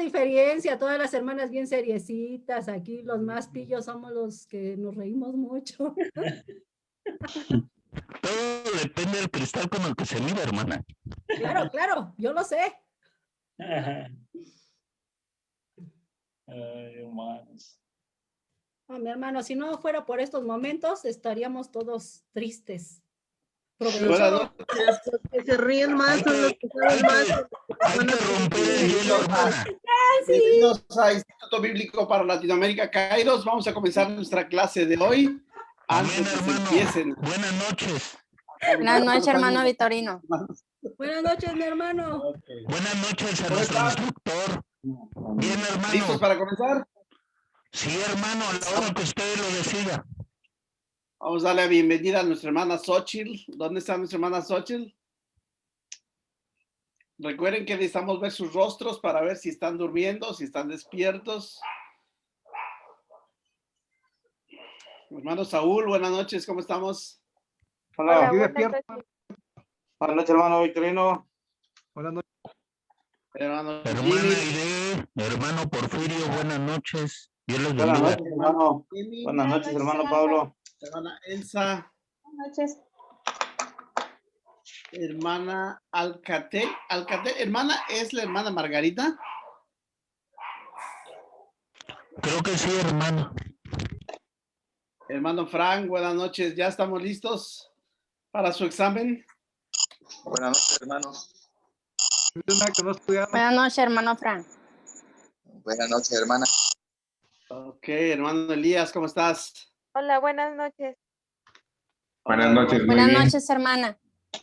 diferencia, todas las hermanas bien seriecitas, aquí los más pillos somos los que nos reímos mucho. Todo depende del cristal con el que se mira, hermana. Claro, claro, yo lo sé. Ay, hermanos. No, mi hermano, si no fuera por estos momentos, estaríamos todos tristes. Provecho. Los que se ríen más son los que saben más. Hay que romper el hielo, hermana. Bienvenidos a Instituto Bíblico para Latinoamérica, Kairos. Vamos a comenzar nuestra clase de hoy. Antes Amén, de que hermano. empiecen. Buenas noches. Buenas noches, hermano Vitorino. Buenas noches, mi hermano. Buenas noches a ¿Cómo nuestro estás? instructor. Bien, hermano. ¿Listos para comenzar? Sí, hermano, a la hora que usted lo decida. Vamos a darle la bienvenida a nuestra hermana Xochitl. ¿Dónde está nuestra hermana Xochitl? Recuerden que necesitamos ver sus rostros para ver si están durmiendo, si están despiertos. Hermano Saúl, buenas noches, ¿cómo estamos? Hola, buenas buenas noches, hermano Victorino. Buenas noches. Hermano Hermana Jimmy. Aide, hermano Porfirio, buenas noches. Dios les Buenas bendiga. noches, hermano. Jimmy. Buenas noches, hermano Pablo. Hermana Elsa. Buenas noches. Hermana Alcatel. Alcatel, hermana, ¿es la hermana Margarita? Creo que sí, hermano. Hermano Frank, buenas noches. ¿Ya estamos listos para su examen? Buenas noches, hermanos. Buenas noches, hermano Frank. Buenas noches, hermana. Ok, hermano Elías, ¿cómo estás? Hola, buenas noches. Buenas noches, muy Buenas bien. noches, hermana.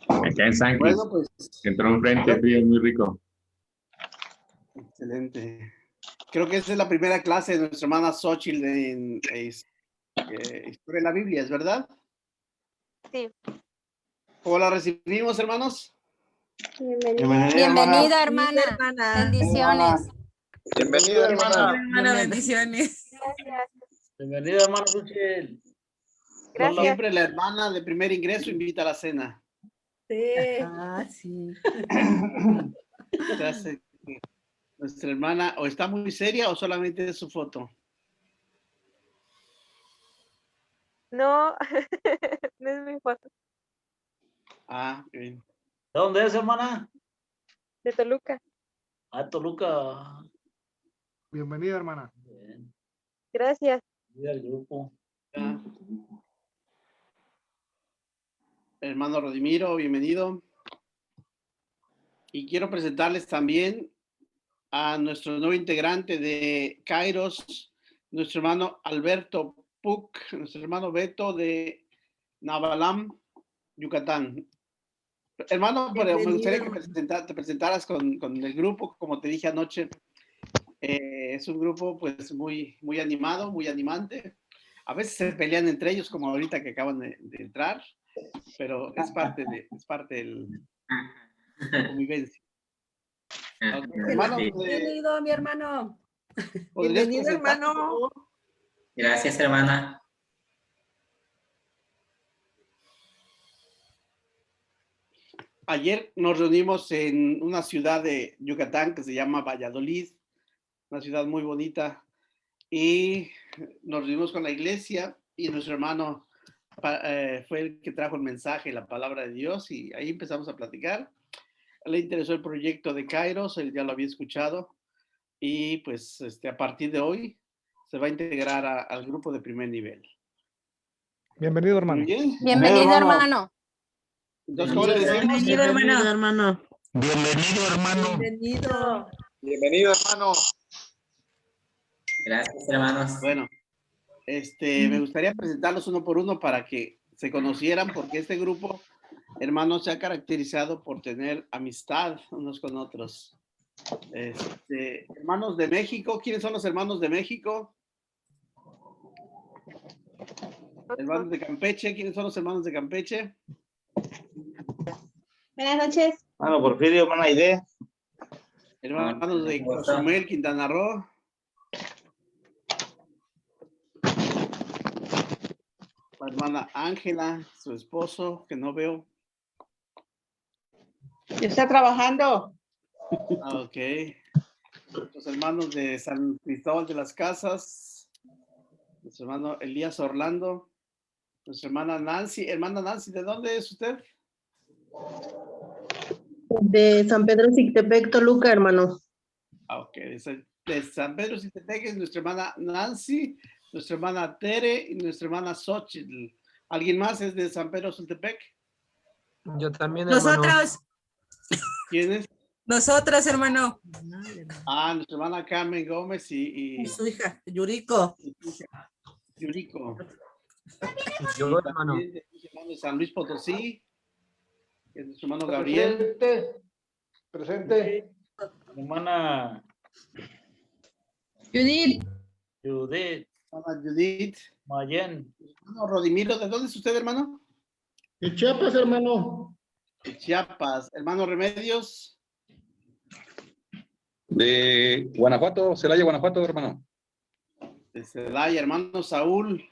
Acá en San Cris, Bueno, pues, entró un frente frío muy rico. excelente. Creo que esta es la primera clase de nuestra hermana Xochitl en Historia de la Biblia, ¿es verdad? Sí. ¿Cómo la recibimos, hermanos? Bienvenida, hermana. Bendiciones. Bienvenido, hermana. Hermana, bendiciones. Gracias. Bienvenido, hermano Ruchel. No Gracias. siempre la hermana de primer ingreso invita a la cena. Sí. Ah, sí. Se hace que nuestra hermana o está muy seria o solamente es su foto. No, no es mi foto. Ah, bien. ¿De dónde es, hermana? De Toluca. Ah, Toluca. Bienvenida, hermana. Bien. Gracias. Mira el grupo. Ya. Hermano Rodimiro, bienvenido. Y quiero presentarles también a nuestro nuevo integrante de Kairos, nuestro hermano Alberto Puc, nuestro hermano Beto de Navalam, Yucatán. Hermano, pero me gustaría que te presentaras con el grupo, como te dije anoche. Es un grupo pues muy animado, muy animante. A veces se pelean entre ellos, como ahorita que acaban de entrar, pero es parte de la convivencia. Okay, hermano, Bienvenido, mi hermano. ¿podrías Bienvenido, presentarte, por hermano. favor? Gracias, hermana. Ayer nos reunimos en una ciudad de Yucatán que se llama Valladolid, una ciudad muy bonita, y nos reunimos con la iglesia y nuestro hermano fue el que trajo el mensaje, la palabra de Dios, y ahí empezamos a platicar. Le interesó el proyecto de Kairos, él ya lo había escuchado, y pues a partir de hoy se va a integrar al grupo de primer nivel. Bienvenido, hermano. Muy bien. Bienvenido, hermano. Entonces, ¿cómo le decimos? Bienvenido, hermano. Bienvenido, hermano. Bienvenido. Bienvenido, hermano. Gracias, hermanos. Bueno, me gustaría presentarlos uno por uno para que se conocieran, porque este grupo, hermanos, se ha caracterizado por tener amistad unos con otros. Hermanos de México, ¿quiénes son los hermanos de México? Hermanos de Campeche, ¿quiénes son los hermanos de Campeche? Buenas noches. Hermano Porfirio, hermana Aide. Hermanos de Cozumel, Quintana Roo. La hermana Ángela, su esposo, que no veo. ¿Está trabajando? Ok. Los hermanos de San Cristóbal de las Casas, nuestro hermano Elías Orlando, nuestra hermana Nancy. Hermana Nancy, ¿de dónde es usted? De San Pedro Sictepec, Toluca, hermano. Ah, ok, de San Pedro Sictepec es nuestra hermana Nancy, nuestra hermana Tere y nuestra hermana Xochitl. ¿Alguien más es de San Pedro Sictepec? Yo también, hermano. Nosotros, ¿Quién es? nosotras, hermano. Ah, nuestra hermana Carmen Gómez y Su hija, Yuriko. Yuriko. Yo, Hermano de San Luis Potosí, que es nuestro hermano Gabriel. Presente. Hermana Judith. Judith, Hermana Judith. Mayen, Hermano Rodimiro, ¿de dónde es usted, hermano? De Chiapas, hermano. De Chiapas. Hermano Remedios. De Guanajuato, Celaya, Guanajuato, hermano. De Celaya. Hermano Saúl.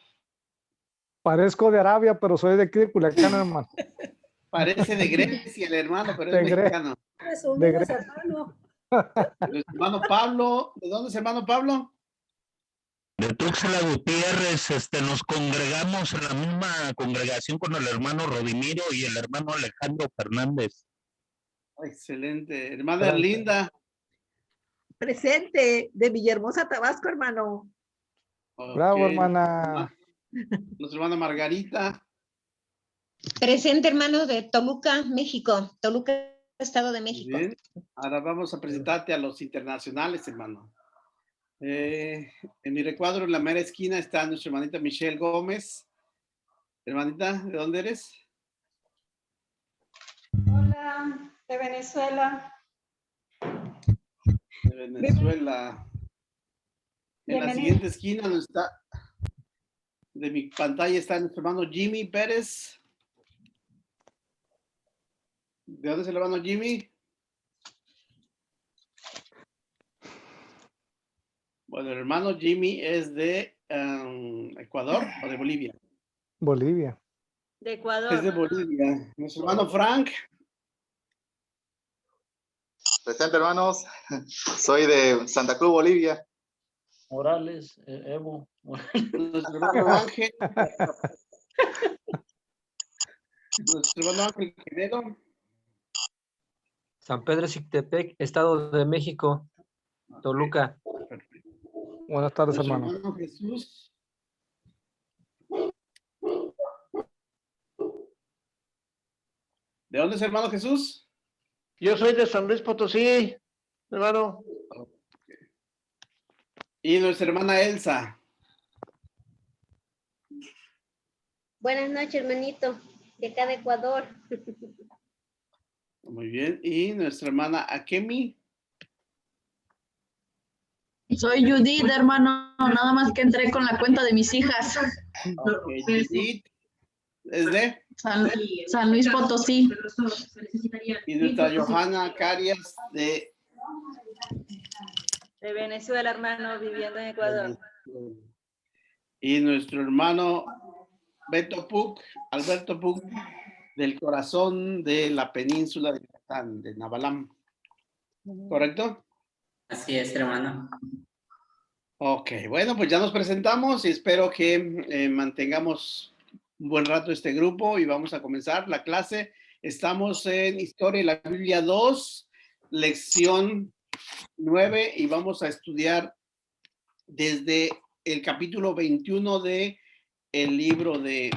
Parezco de Arabia, pero soy de aquí de Culiacán, hermano. Parece de Grecia el hermano, pero De es mexicano. Presumidos, hermano. Nuestro hermano Pablo. ¿De dónde es hermano Pablo? De Tuxtla Gutiérrez, nos congregamos en la misma congregación con el hermano Rodimiro y el hermano Alejandro Fernández. Excelente. Hermana Linda. Presente, de Villahermosa, Tabasco, hermano. Bravo, Ok. hermana. Nuestra hermana Margarita. Presente, hermano, de Toluca, México. Toluca, Estado de Muy México. bien. Ahora vamos a presentarte a los internacionales, hermano. En mi recuadro, en la mera esquina, está nuestra hermanita Michelle Gómez. Hermanita, ¿de dónde eres? Hola, de Venezuela. De Venezuela. En la Bienvenida. siguiente esquina, donde está, de mi pantalla, está nuestro hermano Jimmy Pérez. ¿De dónde es el hermano Jimmy? Bueno, el hermano Jimmy es de Ecuador o de Bolivia. Bolivia. De Ecuador. Es de Bolivia. Nuestro hermano Frank. Presente, hermanos. Soy de Santa Cruz, Bolivia. Morales, Evo. Nuestro hermano Ángel. Nuestro hermano Ángel Quevedo. San Pedro Sictepec, Estado de México, Toluca. Buenas tardes, Nuestro hermano. hermano Jesús. ¿De dónde es hermano Jesús? Yo soy de San Luis Potosí, hermano. Y nuestra hermana Elsa. Buenas noches, hermanito, de acá de Ecuador. Muy bien. Y nuestra hermana Akemi. Soy Judith, hermano, nada más que entré con la cuenta de mis hijas. Ok, Judith. ¿Es de? San Luis Potosí. Y nuestra Johanna Carias de Venezuela, hermano, viviendo en Ecuador. Y nuestro hermano Beto Puc, Alberto Puc, del corazón de la península de Yucatán, de Navalam. ¿Correcto? Así es, hermano. Ok, bueno, pues ya nos presentamos y espero que mantengamos un buen rato este grupo y vamos a comenzar la clase. Estamos en Historia de la Biblia 2, lección 9 y vamos a estudiar desde el capítulo 21 de el libro de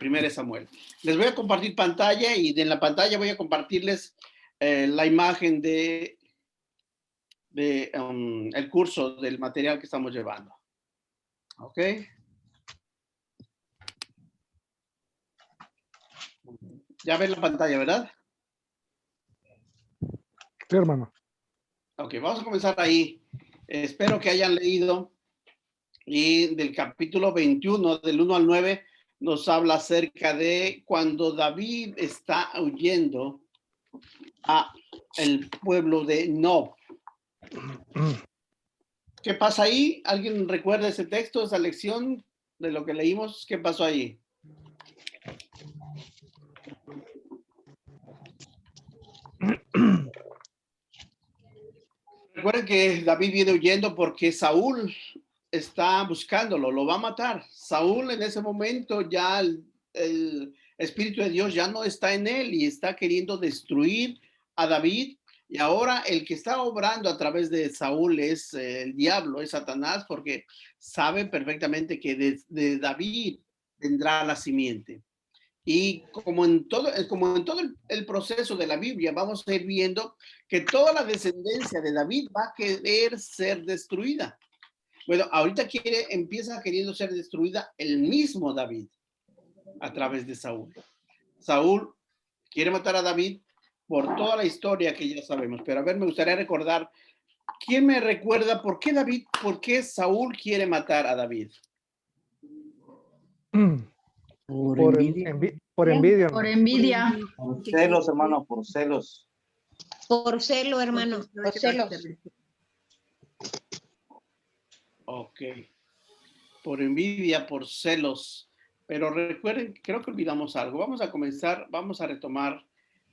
1 Samuel. Les voy a compartir pantalla y en la pantalla voy a compartirles la imagen de el curso del material que estamos llevando. ¿Ok? Ya ven la pantalla, ¿verdad? Sí, hermano. Ok, vamos a comenzar ahí. Espero que hayan leído. Y del capítulo 21, del 1 al 9, nos habla acerca de cuando David está huyendo a el pueblo de Nob. ¿Qué pasa ahí? ¿Alguien recuerda ese texto, esa lección de lo que leímos? ¿Qué pasó ahí? Recuerden que David viene huyendo porque Saúl está buscándolo, lo va a matar. Saúl en ese momento ya el Espíritu de Dios ya no está en él y está queriendo destruir a David. Y ahora el que está obrando a través de Saúl es el diablo, es Satanás, porque sabe perfectamente que de David vendrá la simiente. Y como en todo el proceso de la Biblia, vamos a ir viendo que toda la descendencia de David va a querer ser destruida. Bueno, ahorita empieza queriendo ser destruida el mismo David a través de Saúl. Saúl quiere matar a David por toda la historia que ya sabemos. Pero a ver, me gustaría recordar, ¿quién me recuerda por qué Saúl quiere matar a David? Por envidia. Por envidia. Por envidia. Por celos, hermano, por celos. Por celo, hermano, por celos. Ok. Por envidia, por celos. Pero recuerden, creo que olvidamos algo. Vamos a retomar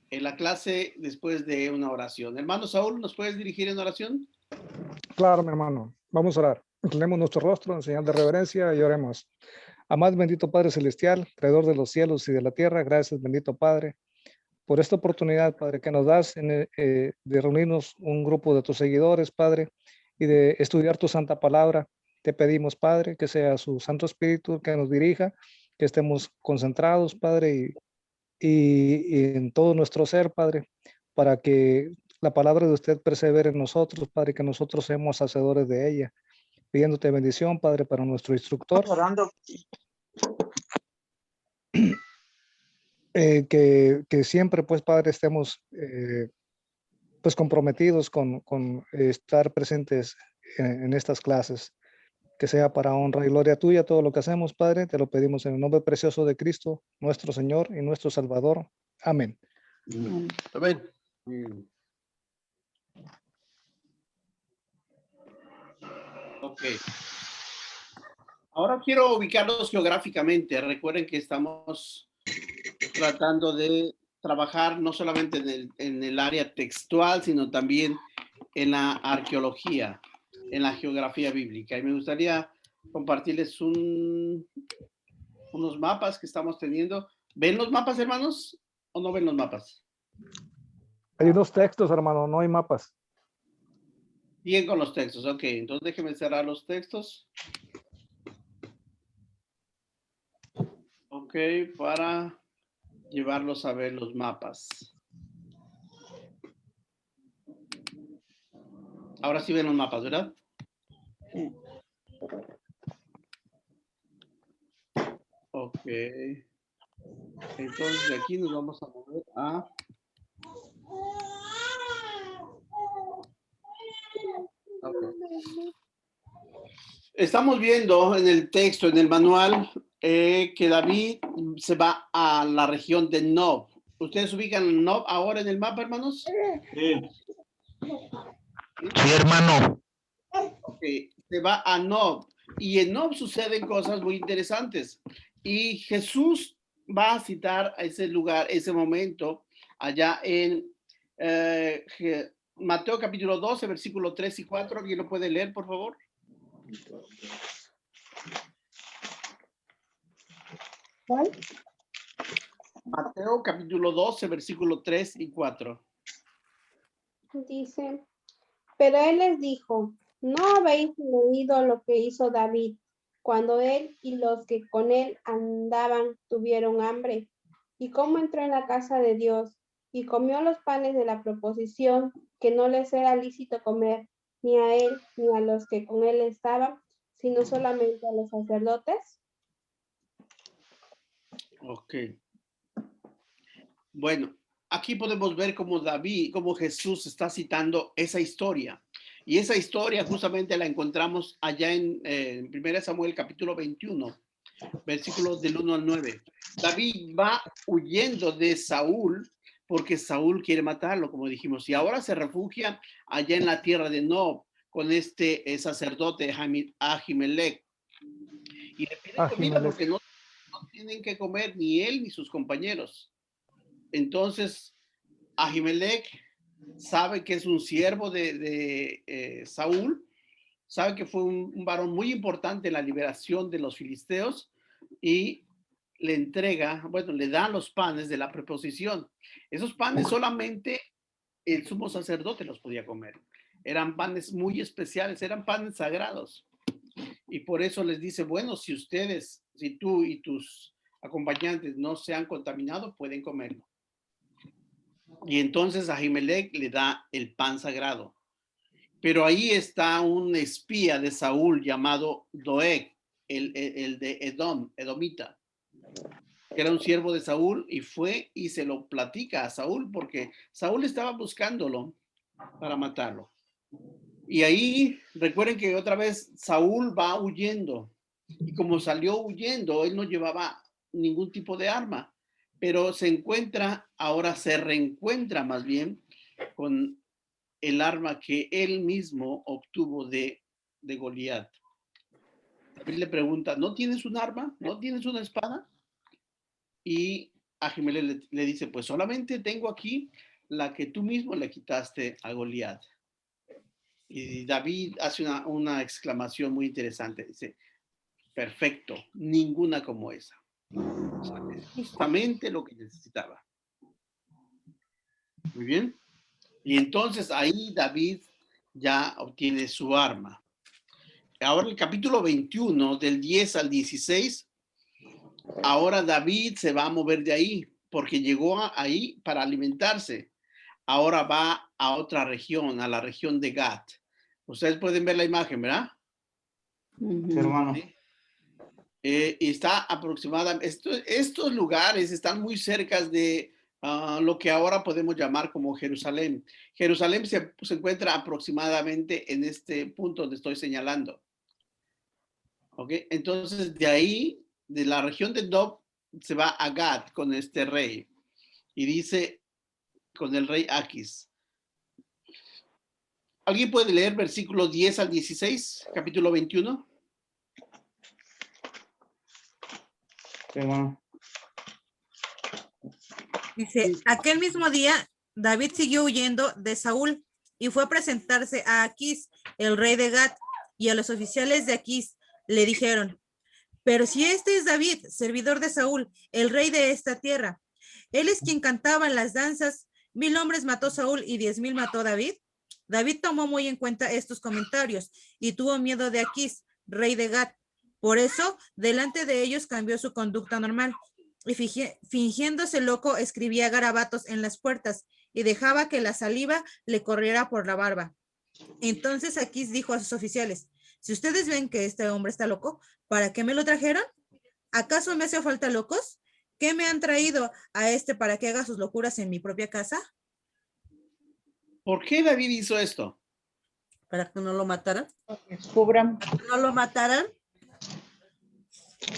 la clase después de una oración. Hermano Saúl, ¿nos puedes dirigir en oración? Claro, mi hermano. Vamos a orar. Inclinemos nuestro rostro en señal de reverencia y oremos. Amado bendito Padre Celestial, Creador de los cielos y de la tierra, gracias, bendito Padre, por esta oportunidad, Padre, que nos das de reunirnos un grupo de tus seguidores, Padre, y de estudiar tu santa palabra. Te pedimos, Padre, que sea su Santo Espíritu que nos dirija, que estemos concentrados, Padre, y en todo nuestro ser, Padre, para que la palabra de usted persevere en nosotros, Padre, que nosotros seamos hacedores de ella. Pidiéndote bendición, Padre, para nuestro instructor. Que siempre, pues, Padre, estemos pues comprometidos con estar presentes en estas clases. Que sea para honra y gloria tuya todo lo que hacemos, Padre. Te lo pedimos en el nombre precioso de Cristo, nuestro Señor y nuestro Salvador. Amén. Amén. Ok. Ahora quiero ubicarlos geográficamente. Recuerden que estamos tratando de trabajar no solamente en el área textual, sino también en la arqueología, en la geografía bíblica. Y me gustaría compartirles unos mapas que estamos teniendo. ¿Ven los mapas, hermanos? ¿O no ven los mapas? Hay unos textos, hermano, no hay mapas. Bien con los textos, ok. Entonces déjenme cerrar los textos. Ok, para llevarlos a ver los mapas. Ahora sí ven los mapas, ¿verdad? Ok. Entonces de aquí nos vamos a mover a... Okay. Estamos viendo en el texto, en el manual, que David se va a la región de Nob. ¿Ustedes ubican Nob ahora en el mapa, hermanos? Sí. Sí, hermano. Ok, se va a Nob. Y en Nob suceden cosas muy interesantes. Y Jesús va a citar a ese lugar, ese momento, allá en Mateo capítulo 12, versículo 3 y 4. ¿Alguien lo puede leer, por favor? ¿Cuál? Mateo capítulo 12, versículo 3 y 4. Dice, pero él les dijo, ¿no habéis leído lo que hizo David cuando él y los que con él andaban tuvieron hambre? Y cómo entró en la casa de Dios y comió los panes de la proposición que no les era lícito comer, ni a él ni a los que con él estaban, sino solamente a los sacerdotes. Ok. Bueno, aquí podemos ver cómo cómo Jesús está citando esa historia. Y esa historia justamente la encontramos allá en 1 Samuel capítulo 21, versículos del 1 al 9. David va huyendo de Saúl porque Saúl quiere matarlo, como dijimos, y ahora se refugia allá en la tierra de Nob con este sacerdote Ahimelech. Y le pide comida porque no tienen que comer ni él ni sus compañeros. Entonces, Ahimelech sabe que es un siervo de Saúl, sabe que fue un varón muy importante en la liberación de los filisteos y le entrega, bueno, le da los panes de la preposición. Esos panes solamente el sumo sacerdote los podía comer. Eran panes muy especiales, eran panes sagrados. Y por eso les dice, bueno, si ustedes, si tú y tus acompañantes no se han contaminado, pueden comerlo. Y entonces Ahimelech le da el pan sagrado. Pero ahí está un espía de Saúl llamado Doeg, el de Edom, Edomita, que era un siervo de Saúl, y fue y se lo platica a Saúl porque Saúl estaba buscándolo para matarlo. Y ahí recuerden que otra vez Saúl va huyendo, y como salió huyendo, él no llevaba ningún tipo de arma, pero se encuentra, ahora se reencuentra más bien con el arma que él mismo obtuvo de Goliat. David le pregunta, ¿no tienes un arma? ¿No tienes una espada? Y Ahimelech le dice, pues solamente tengo aquí la que tú mismo le quitaste a Goliat. Y David hace una exclamación muy interesante. Dice, perfecto, ninguna como esa. O sea, es justamente lo que necesitaba. Muy bien. Y entonces ahí David ya obtiene su arma. Ahora el capítulo 21, del 10 al 16, ahora David se va a mover de ahí, porque llegó ahí para alimentarse. Ahora va a otra región, a la región de Gat. Ustedes pueden ver la imagen, ¿verdad? Sí, hermano. ¿Sí? Y está aproximadamente, estos lugares están muy cerca de lo que ahora podemos llamar como Jerusalén. Jerusalén se encuentra aproximadamente en este punto donde estoy señalando. ¿Ok? Entonces, de ahí, de la región de Dob, se va a Gad con este rey. Y dice, con el rey Aquis. ¿Alguien puede leer versículos 10 al 16, capítulo 21? Sí, hermano. Dice, aquel mismo día, David siguió huyendo de Saúl y fue a presentarse a Aquís, el rey de Gat, y a los oficiales de Aquís le dijeron, pero si este es David, servidor de Saúl, el rey de esta tierra, él es quien cantaba en las danzas, 1000 hombres mató Saúl y 10,000 mató David. David tomó muy en cuenta estos comentarios y tuvo miedo de Aquís, rey de Gat. Por eso, delante de ellos cambió su conducta normal y fingiéndose loco escribía garabatos en las puertas y dejaba que la saliva le corriera por la barba. Entonces Aquís dijo a sus oficiales, si ustedes ven que este hombre está loco, ¿para qué me lo trajeron? ¿Acaso me hace falta locos? ¿Qué me han traído a este para que haga sus locuras en mi propia casa? ¿Por qué David hizo esto? Para que no lo mataran. Descubran. Para que no lo mataran.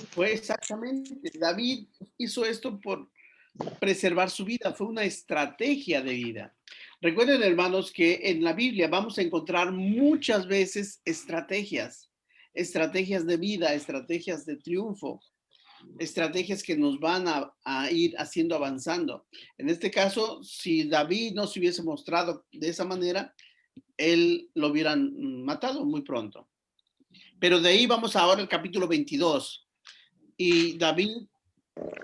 Fue exactamente, David hizo esto por preservar su vida, fue una estrategia de vida. Recuerden, hermanos, que en la Biblia vamos a encontrar muchas veces estrategias de vida, estrategias de triunfo, estrategias que nos van a ir haciendo avanzando. En este caso, si David no se hubiese mostrado de esa manera, él lo hubieran matado muy pronto. Pero de ahí vamos ahora al capítulo 22. Y David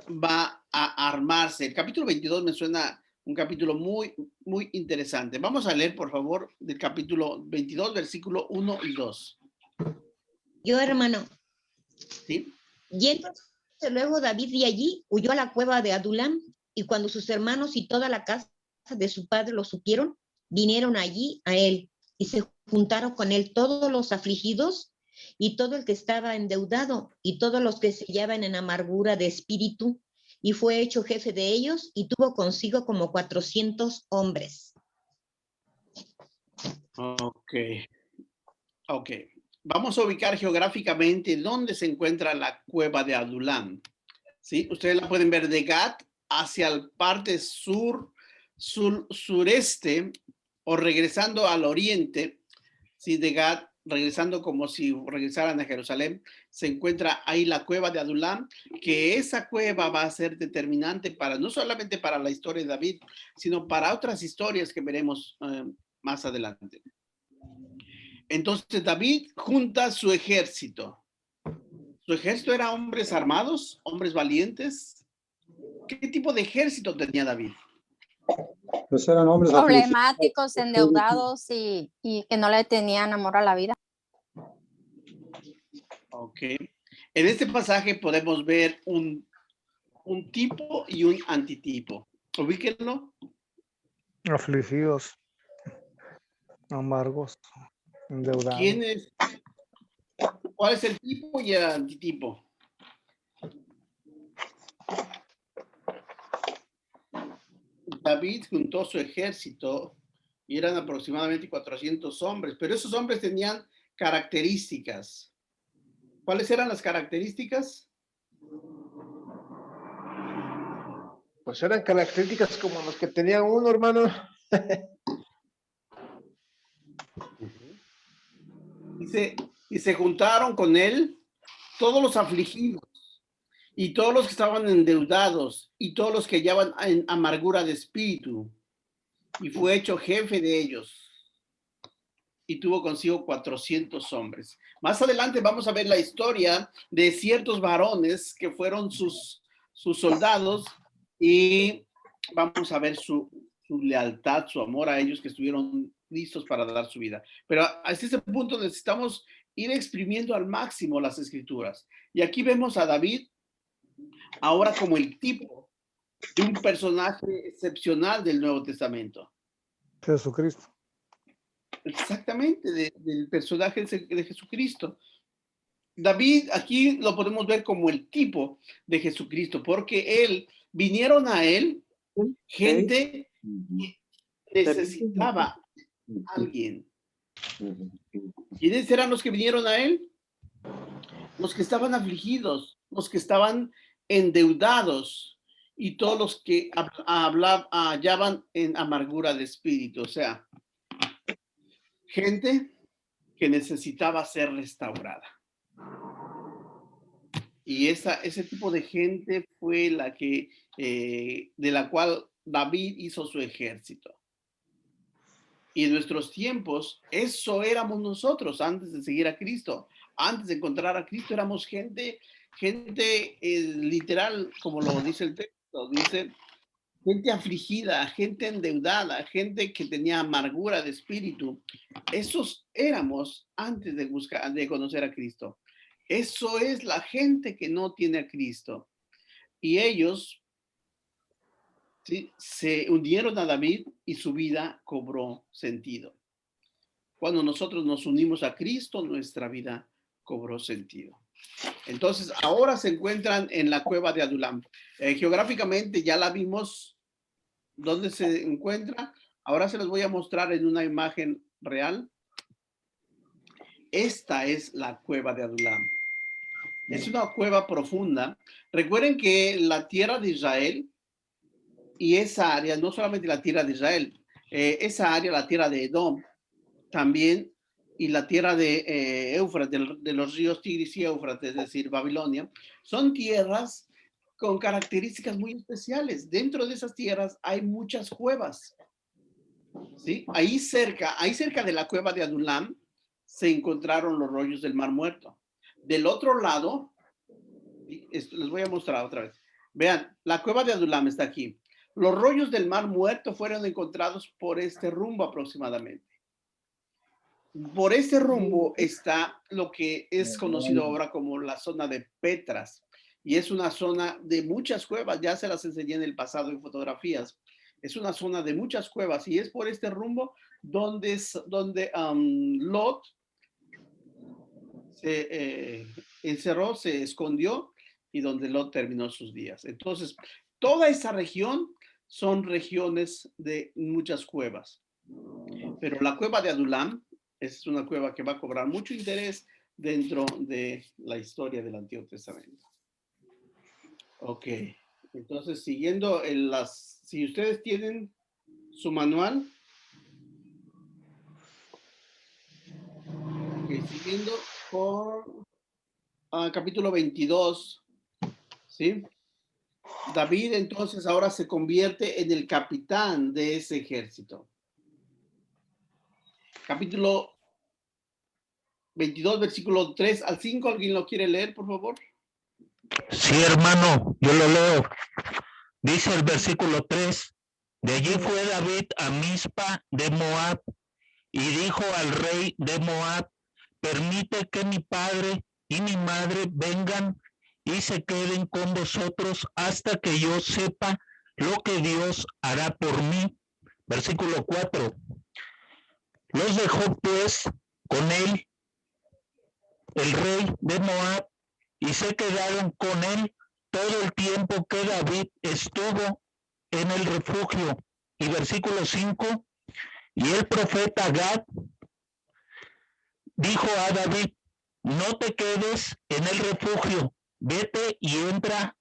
va a armarse. El capítulo 22 me suena un capítulo muy, muy interesante. Vamos a leer, por favor, del capítulo 22, versículo 1 y 2. Yo, hermano. ¿Sí? Yéndose luego David de allí, huyó a la cueva de Adulam, y cuando sus hermanos y toda la casa de su padre lo supieron, vinieron allí a él, y se juntaron con él todos los afligidos, y todo el que estaba endeudado, y todos los que se hallaban en amargura de espíritu, y fue hecho jefe de ellos, y tuvo consigo como 400 hombres. Ok. Vamos a ubicar geográficamente dónde se encuentra la cueva de Adulam. ¿Sí? Ustedes la pueden ver de Gat hacia el parte sureste, o regresando al oriente, ¿sí? De Gat regresando como si regresaran a Jerusalén, se encuentra ahí la cueva de Adulam, que esa cueva va a ser determinante para, no solamente para la historia de David, sino para otras historias que veremos más adelante. Entonces David junta su ejército. ¿Su ejército era hombres armados, hombres valientes? ¿Qué tipo de ejército tenía David? Pues eran hombres problemáticos, endeudados y que no le tenían amor a la vida. Ok. En este pasaje podemos ver un tipo y un antitipo. Ubíquenlo. Afligidos, amargos, endeudados. ¿Cuál es el tipo y el antitipo? David juntó su ejército y eran aproximadamente 400 hombres, pero esos hombres tenían características. ¿Cuáles eran las características? Pues eran características como los que tenía uno, hermano. Y se juntaron con él todos los afligidos y todos los que estaban endeudados y todos los que hallaban en amargura de espíritu, y fue hecho jefe de ellos y tuvo consigo 400 hombres. Más adelante vamos a ver la historia de ciertos varones que fueron sus soldados, y vamos a ver su lealtad, su amor a ellos, que estuvieron listos para dar su vida. Pero hasta ese punto necesitamos ir exprimiendo al máximo las escrituras. Y aquí vemos a David ahora como el tipo de un personaje excepcional del Nuevo Testamento. Jesucristo. Exactamente, del personaje de Jesucristo. David aquí lo podemos ver como el tipo de Jesucristo, porque vinieron a él gente que necesitaba a alguien. ¿Quiénes eran los que vinieron a él? Los que estaban afligidos, los que estaban endeudados y todos los que hallaban en amargura de espíritu. O sea, gente que necesitaba ser restaurada. Y ese tipo de gente fue la que, de la cual David hizo su ejército. Y en nuestros tiempos, eso éramos nosotros antes de seguir a Cristo. Antes de encontrar a Cristo éramos gente literal, como lo dice el texto, dice gente afligida, gente endeudada, gente que tenía amargura de espíritu. Esos éramos antes de conocer a Cristo. Eso es la gente que no tiene a Cristo. Y ellos se unieron a David y su vida cobró sentido. Cuando nosotros nos unimos a Cristo, nuestra vida cobró sentido. Entonces, ahora se encuentran en la cueva de Adulam. Geográficamente ya la vimos dónde se encuentra. Ahora se los voy a mostrar en una imagen real. Esta es la cueva de Adulam. Es una cueva profunda. Recuerden que la tierra de Israel y esa área, no solamente la tierra de Israel, esa área, la tierra de Edom, también, y la tierra de Éufrates, de los ríos Tigris y Éufrates, es decir, Babilonia, son tierras con características muy especiales. Dentro de esas tierras hay muchas cuevas. ¿Sí? Ahí cerca de la cueva de Adulam se encontraron los rollos del Mar Muerto. Del otro lado, les voy a mostrar otra vez. Vean, la cueva de Adulam está aquí. Los rollos del Mar Muerto fueron encontrados por este rumbo aproximadamente. Por este rumbo está lo que es conocido ahora como la zona de Petras. Y es una zona de muchas cuevas. Ya se las enseñé en el pasado en fotografías. Es una zona de muchas cuevas. Y es por este rumbo donde Lot se encerró, se escondió, y donde Lot terminó sus días. Entonces, toda esa región son regiones de muchas cuevas. Pero la cueva de Adulam es una cueva que va a cobrar mucho interés dentro de la historia del Antiguo Testamento. Ok, entonces siguiendo si ustedes tienen su manual, ok, siguiendo con capítulo 22, ¿sí? David entonces ahora se convierte en el capitán de ese ejército. Capítulo 22, versículo 3 al 5. ¿Alguien lo quiere leer, por favor? Sí, hermano, yo lo leo. Dice el versículo 3. De allí fue David a Mizpa de Moab y dijo al rey de Moab: permite que mi padre y mi madre vengan y se queden con vosotros hasta que yo sepa lo que Dios hará por mí. Versículo 4. Los dejó pues con él el rey de Moab y se quedaron con él todo el tiempo que David estuvo en el refugio. Y versículo 5. Y el profeta Gad dijo a David: no te quedes en el refugio, vete y entra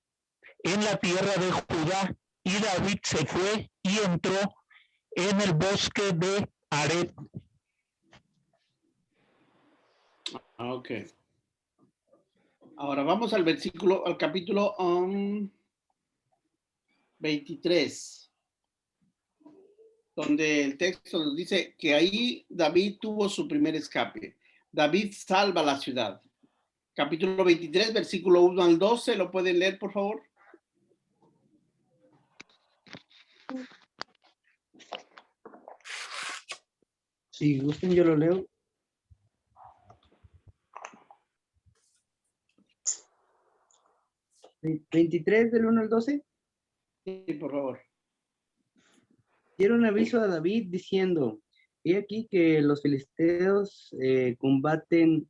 en la tierra de Judá. Y David se fue y entró en el bosque de Aret. Ok. Ahora vamos al capítulo 23, donde el texto nos dice que ahí David tuvo su primer escape. David salva la ciudad. Capítulo 23, versículo 1 al 12, ¿lo pueden leer, por favor? Si gustan, yo lo leo. 23 del 1 al 12. Sí, por favor. Dieron aviso a David diciendo: he aquí que los filisteos combaten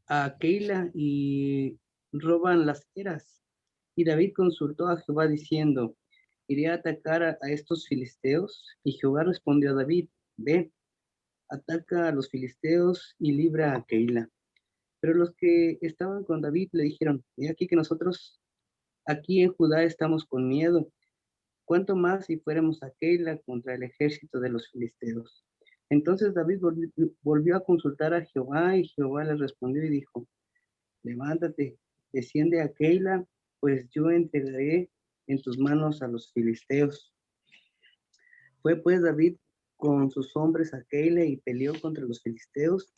a Keila y roban las eras. Y David consultó a Jehová diciendo: iré a atacar a estos filisteos. Y Jehová respondió a David: ve, ataca a los filisteos y libra a Keila. Pero los que estaban con David le dijeron: he aquí que nosotros aquí en Judá estamos con miedo. ¿Cuánto más si fuéramos a Keila contra el ejército de los filisteos? Entonces David volvió a consultar a Jehová, y Jehová le respondió y dijo: levántate, desciende a Keila, pues yo entregaré en tus manos a los filisteos. Fue pues David con sus hombres a Keila y peleó contra los filisteos.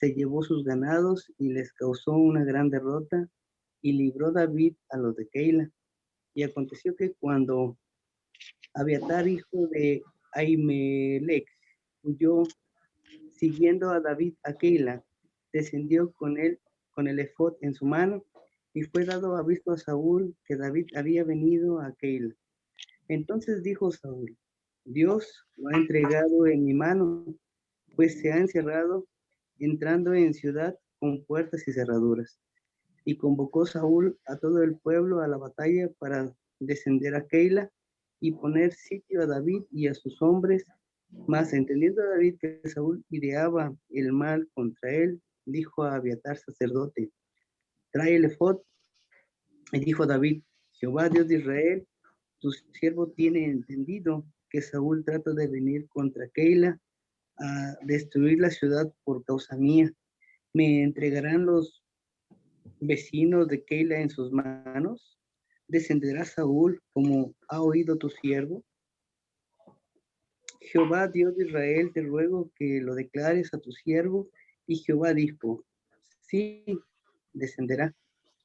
Se llevó sus ganados y les causó una gran derrota, y libró David a los de Keila. Y aconteció que cuando Abiatar, hijo de Ahimelech, huyó siguiendo a David a Keila, descendió con él con el efod en su mano, y fue dado aviso a Saúl que David había venido a Keila. Entonces dijo Saúl: Dios lo ha entregado en mi mano, pues se ha encerrado, entrando en ciudad con puertas y cerraduras. Y convocó Saúl a todo el pueblo a la batalla para descender a Keila y poner sitio a David y a sus hombres. Mas entendiendo David que Saúl ideaba el mal contra él, dijo a Abiatar sacerdote: trae el efod. Y dijo David: Jehová Dios de Israel, tu siervo tiene entendido que Saúl trata de venir contra Keila a destruir la ciudad por causa mía. ¿Me entregarán los vecinos de Keila en sus manos? ¿Descenderá Saúl como ha oído tu siervo? Jehová Dios de Israel, te ruego que lo declares a tu siervo. Y Jehová dijo: sí, descenderá.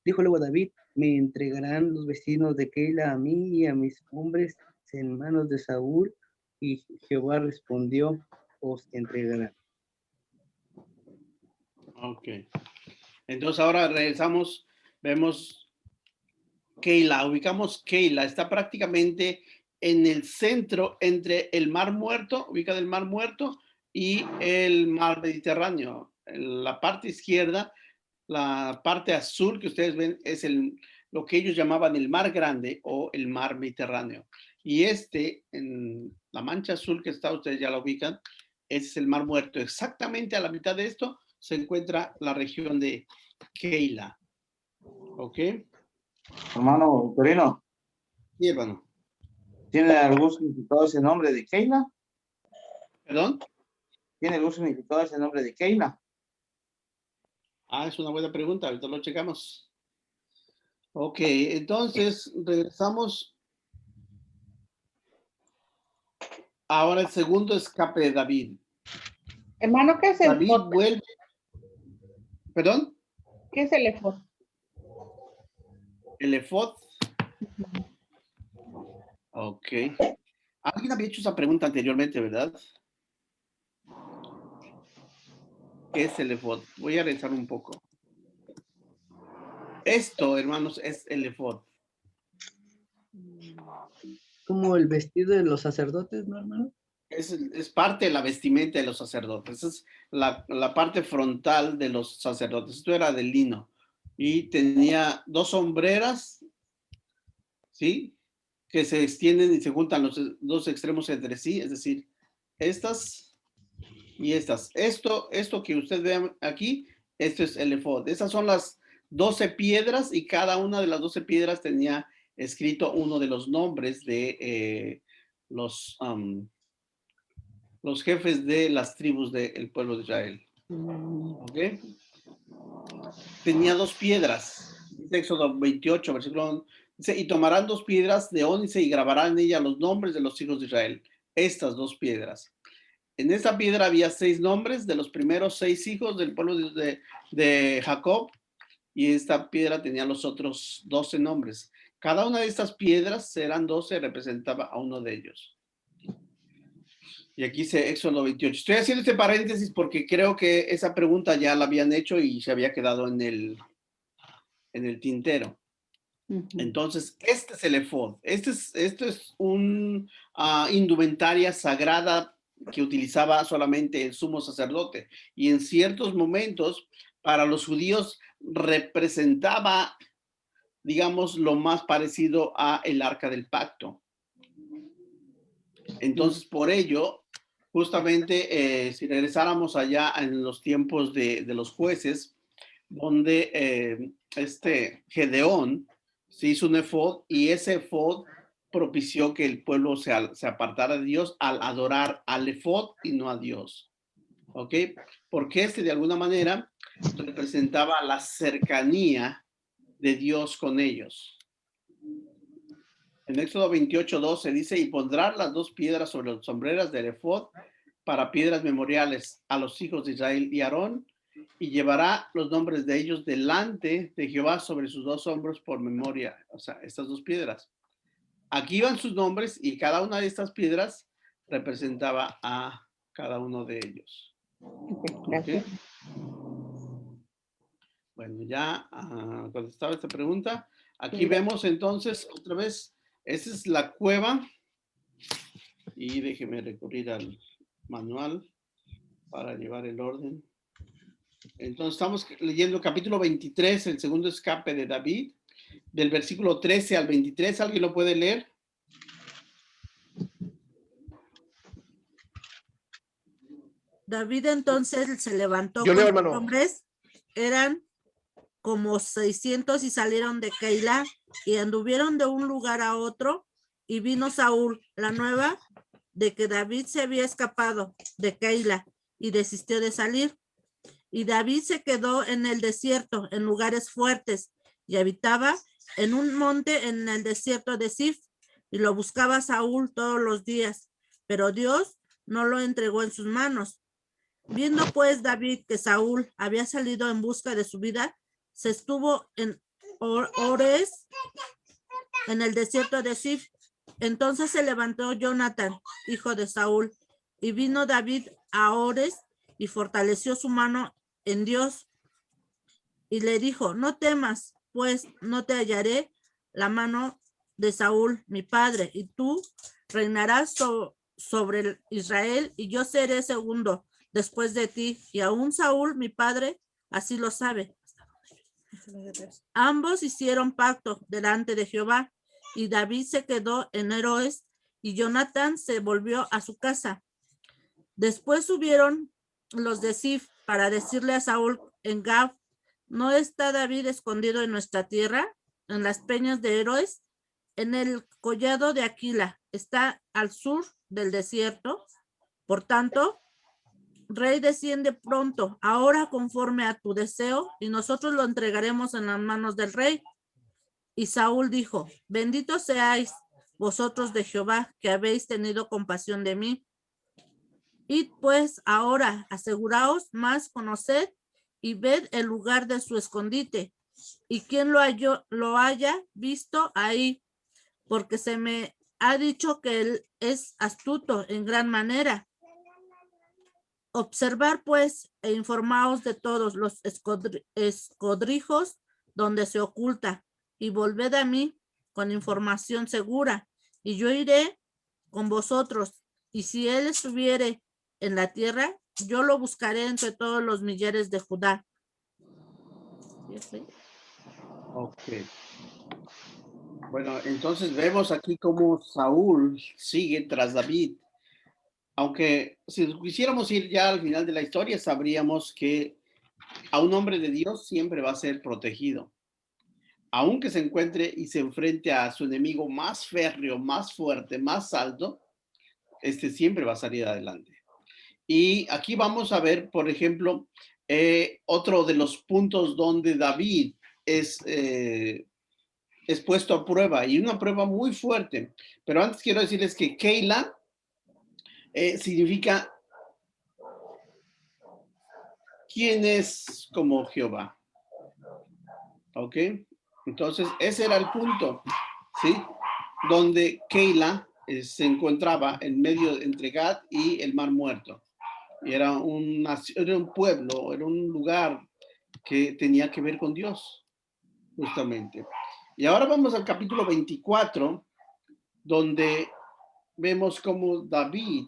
Dijo luego David: me entregarán los vecinos de Keila a mí y a mis hombres en manos de Saúl. Y Jehová respondió: os entregarán. Ok. Entonces ahora regresamos, vemos Keila, ubicamos Keila, está prácticamente en el centro entre el Mar Muerto, ubicado el Mar Muerto y el Mar Mediterráneo. En la parte izquierda, la parte azul que ustedes ven es lo que ellos llamaban el Mar Grande o el Mar Mediterráneo. Y en la mancha azul que está, ustedes ya la ubican, ese es el Mar Muerto. Exactamente a la mitad de esto se encuentra la región de Keila. ¿Ok? Hermano Torino. Sí, hermano. ¿Tiene algún significado ese nombre de Keila? ¿Perdón? ¿Tiene algún significado ese nombre de Keila? Es una buena pregunta, ahorita lo checamos. Ok, entonces regresamos. Ahora el segundo escape de David. Hermano, ¿qué es el David efod? vuelve. ¿Perdón? ¿Qué es el efod? El efod. Ok. Alguien había hecho esa pregunta anteriormente, ¿verdad? ¿Qué es el efod? Voy a revisar un poco. Esto, hermanos, es el efod. Como el vestido de los sacerdotes, ¿no, hermano? Es parte de la vestimenta de los sacerdotes. Es la parte frontal de los sacerdotes. Esto era de lino. Y tenía 2 sombreras, ¿sí? Que se extienden y se juntan los 2 extremos entre sí. Es decir, estas y estas. Esto que usted ve aquí, esto es el efod. Esas son las 12 piedras y cada una de las 12 piedras tenía escrito uno de los nombres de los jefes de las tribus del pueblo de Israel. ¿Ok? Tenía 2 piedras. Dice Éxodo 28, versículo 11. Dice, y tomarán 2 piedras de ónice y grabarán en ella los nombres de los hijos de Israel. Estas 2 piedras. En esta piedra había 6 nombres de los primeros 6 hijos del pueblo de Jacob. Y esta piedra tenía los otros 12 nombres. Cada una de estas piedras, eran 12, representaba a uno de ellos. Y aquí dice Éxodo 28. Estoy haciendo este paréntesis porque creo que esa pregunta ya la habían hecho y se había quedado en el tintero. Entonces, este es el efod. Esto es un indumentaria sagrada que utilizaba solamente el sumo sacerdote. Y en ciertos momentos, para los judíos, representaba, digamos, lo más parecido a el arca del pacto. Entonces, por ello, justamente, si regresáramos allá en los tiempos de los jueces, donde Gedeón se hizo un efod y ese efod propició que el pueblo se apartara de Dios al adorar al efod y no a Dios. ¿Ok? Porque de alguna manera representaba la cercanía de Dios con ellos. En Éxodo 28:12 dice, y pondrán las 2 piedras sobre las sombreras del efod para piedras memoriales a los hijos de Israel y Aarón, y llevará los nombres de ellos delante de Jehová sobre sus 2 hombros por memoria. O sea, estas 2 piedras. Aquí van sus nombres y cada una de estas piedras representaba a cada uno de ellos. Gracias. ¿Okay? Bueno, ya contestaba esta pregunta. Aquí vemos entonces otra vez, esa es la cueva. Y déjeme recurrir al manual para llevar el orden. Entonces estamos leyendo capítulo 23, el segundo escape de David, del versículo 13 al 23. ¿Alguien lo puede leer? David entonces se levantó Yo leo, con sus hermano. hombres, eran como 600 y salieron de Keila y anduvieron de un lugar a otro y vino Saúl la nueva de que David se había escapado de Keila y desistió de salir. Y David se quedó en el desierto, en lugares fuertes, y habitaba en un monte en el desierto de Sif, y lo buscaba Saúl todos los días, pero Dios no lo entregó en sus manos. Viendo pues David que Saúl había salido en busca de su vida, se estuvo en Ores, en el desierto de Sif. Entonces se levantó Jonatán, hijo de Saúl, y vino David a Ores y fortaleció su mano en Dios. Y le dijo, no temas, pues no te hallaré la mano de Saúl, mi padre, y tú reinarás sobre Israel, y yo seré segundo después de ti, y aún Saúl, mi padre, así lo sabe. Ambos hicieron pacto delante de Jehová, y David se quedó en Heroes, y Jonatán se volvió a su casa. Después subieron los de Sif para decirle a Saúl en Gab, ¿no está David escondido en nuestra tierra, en las peñas de Heroes, en el collado de Aquila? Está al sur del desierto. Por tanto, Rey, desciende pronto, ahora conforme a tu deseo, y nosotros lo entregaremos en las manos del rey. Y Saúl dijo, bendito seáis vosotros de Jehová, que habéis tenido compasión de mí. Id pues ahora, aseguraos más, conoced y ved el lugar de su escondite, y quien lo haya visto ahí, porque se me ha dicho que él es astuto en gran manera. Observar pues e informaos de todos los escondrijos donde se oculta, y volved a mí con información segura, y yo iré con vosotros, y si él estuviere en la tierra, yo lo buscaré entre todos los millares de Judá. Ok. Bueno, entonces vemos aquí cómo Saúl sigue tras David. Aunque si quisiéramos ir ya al final de la historia, sabríamos que a un hombre de Dios siempre va a ser protegido. Aunque se encuentre y se enfrente a su enemigo más férreo, más fuerte, más alto, siempre va a salir adelante. Y aquí vamos a ver, por ejemplo, otro de los puntos donde David es puesto a prueba, y una prueba muy fuerte. Pero antes quiero decirles que Keila significa ¿quién es como Jehová? ¿Ok? Entonces, ese era el punto, ¿sí? Donde Keila se encontraba en medio entre Gad y el Mar Muerto. Y era un pueblo, era un lugar que tenía que ver con Dios, justamente. Y ahora vamos al capítulo 24, donde vemos cómo David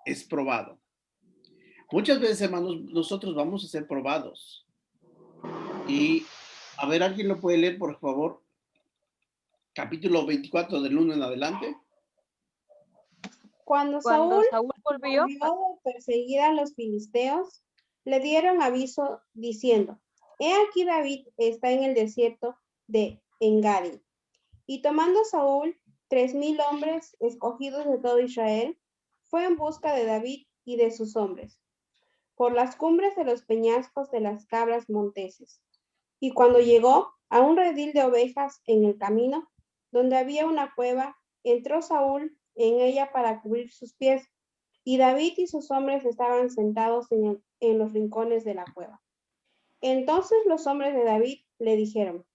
es probado. Muchas veces, hermanos, nosotros vamos a ser probados. Y, a ver, ¿alguien lo puede leer, por favor? Capítulo 24, del 1 en adelante. Cuando Saúl volvió de perseguir a los filisteos, le dieron aviso diciendo, he aquí David está en el desierto de Engadi. Y tomando Saúl 3,000 hombres escogidos de todo Israel, fue en busca de David y de sus hombres, por las cumbres de los peñascos de las cabras monteses. Y cuando llegó a un redil de ovejas en el camino, donde había una cueva, entró Saúl en ella para cubrir sus pies, y David y sus hombres estaban sentados en los rincones de la cueva. Entonces los hombres de David le dijeron,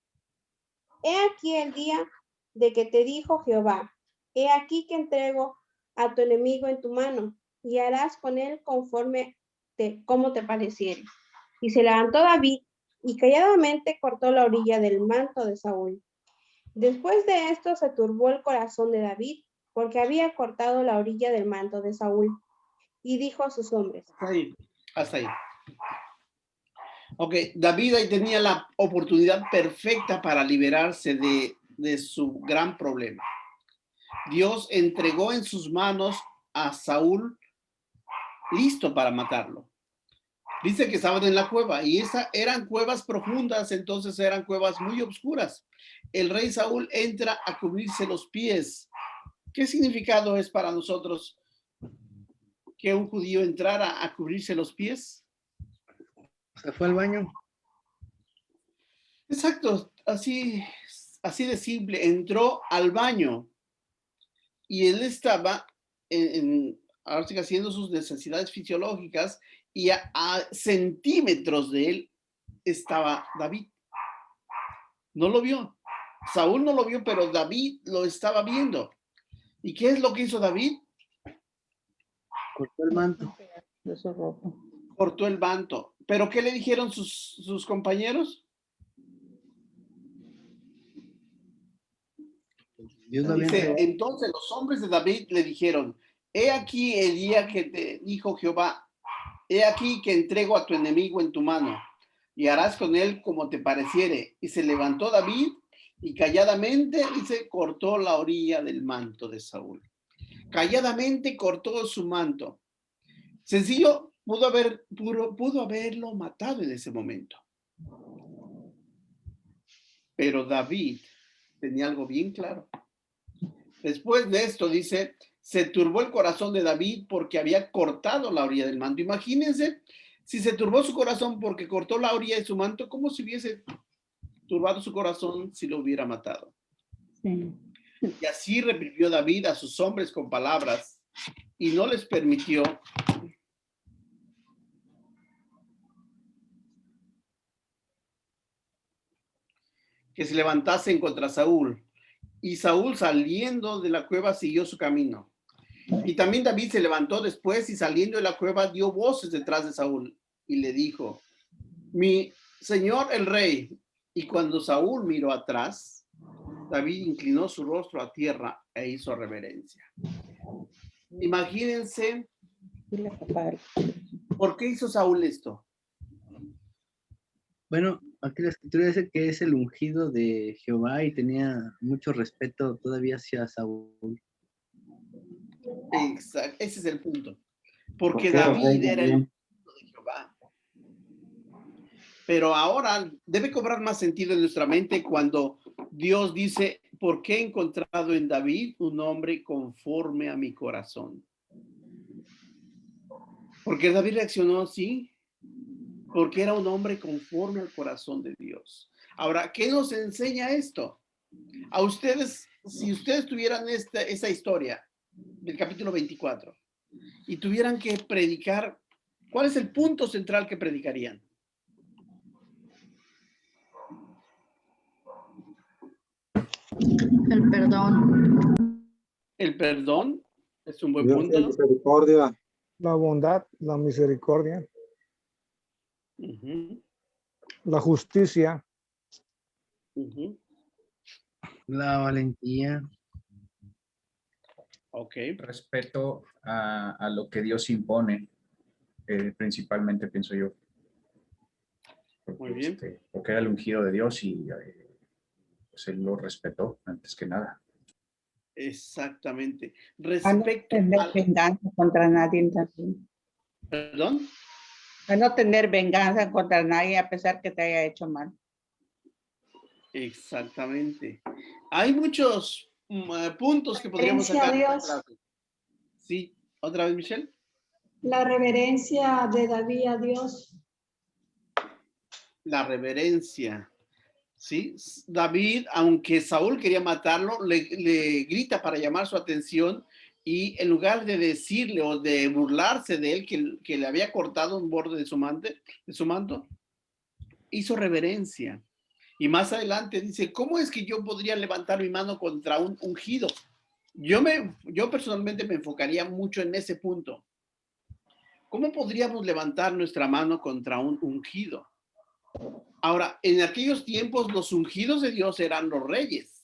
he aquí el día de que te dijo Jehová, he aquí que entrego a tu enemigo en tu mano, y harás con él conforme como te pareciere. Y se levantó David, y calladamente cortó la orilla del manto de Saúl. Después de esto se turbó el corazón de David, porque había cortado la orilla del manto de Saúl, y dijo a sus hombres. Hasta ahí. Ok, David ahí tenía la oportunidad perfecta para liberarse de su gran problema. Dios entregó en sus manos a Saúl listo para matarlo. Dice que estaban en la cueva y esas eran cuevas profundas, entonces eran cuevas muy oscuras. El rey Saúl entra a cubrirse los pies. ¿Qué significado es para nosotros que un judío entrara a cubrirse los pies? ¿Se fue al baño? Exacto, así de simple. Entró al baño y él estaba ahora sí, haciendo sus necesidades fisiológicas y a centímetros de él estaba David. No lo vio. Saúl no lo vio, pero David lo estaba viendo. ¿Y qué es lo que hizo David? Cortó el manto. Cortó el manto. ¿Pero qué le dijeron sus compañeros? Dice, entonces los hombres de David le dijeron, he aquí el día que te dijo Jehová, he aquí que entrego a tu enemigo en tu mano, y harás con él como te pareciere. Y se levantó David y calladamente, dice, cortó la orilla del manto de Saúl. Calladamente cortó su manto. Sencillo, pudo haberlo matado en ese momento. Pero David tenía algo bien claro. Después de esto dice se turbó el corazón de David porque había cortado la orilla del manto. Imagínense, si se turbó su corazón porque cortó la orilla de su manto, ¿cómo se hubiese turbado su corazón si lo hubiera matado? Sí. Y así reprimió David a sus hombres con palabras y no les permitió que se levantasen contra Saúl. Y Saúl, saliendo de la cueva, siguió su camino. Y también David se levantó después y saliendo de la cueva dio voces detrás de Saúl y le dijo: mi señor el rey. Y cuando Saúl miró atrás, David inclinó su rostro a tierra e hizo reverencia. Imagínense, ¿por qué hizo Saúl esto? Bueno, aquí la escritura dice que es el ungido de Jehová y tenía mucho respeto todavía hacia Saúl. Exacto, ese es el punto. Porque David era el ungido de Jehová. Pero ahora debe cobrar más sentido en nuestra mente cuando Dios dice: ¿por qué he encontrado en David un hombre conforme a mi corazón? Porque David reaccionó así, porque era un hombre conforme al corazón de Dios. Ahora, ¿qué nos enseña esto? A ustedes, si ustedes tuvieran esa historia del capítulo 24 y tuvieran que predicar, ¿cuál es el punto central que predicarían? El perdón. El perdón es un buen Dios punto. tiene misericordia. La bondad, la misericordia, Ujú, la justicia, ujú. La valentía. Ok. Respeto a lo que Dios impone, principalmente pienso yo. Muy bien. Porque era el ungido de Dios y pues él lo respetó antes que nada. Exactamente. A no Respecto tener al... venganza contra nadie también. ¿Perdón? A no tener venganza contra nadie a pesar que te haya hecho mal. Exactamente. Hay muchos puntos que podríamos Reverencia sacar. a Dios. Sí, otra vez, Michelle. La reverencia de David a Dios. La reverencia. Sí, David, aunque Saúl quería matarlo, le grita para llamar su atención y en lugar de decirle o de burlarse de él que le había cortado un borde de su manto, hizo reverencia. Y más adelante dice: ¿cómo es que yo podría levantar mi mano contra un ungido? Yo personalmente me enfocaría mucho en ese punto. ¿Cómo podríamos levantar nuestra mano contra un ungido? Ahora, en aquellos tiempos los ungidos de Dios eran los reyes.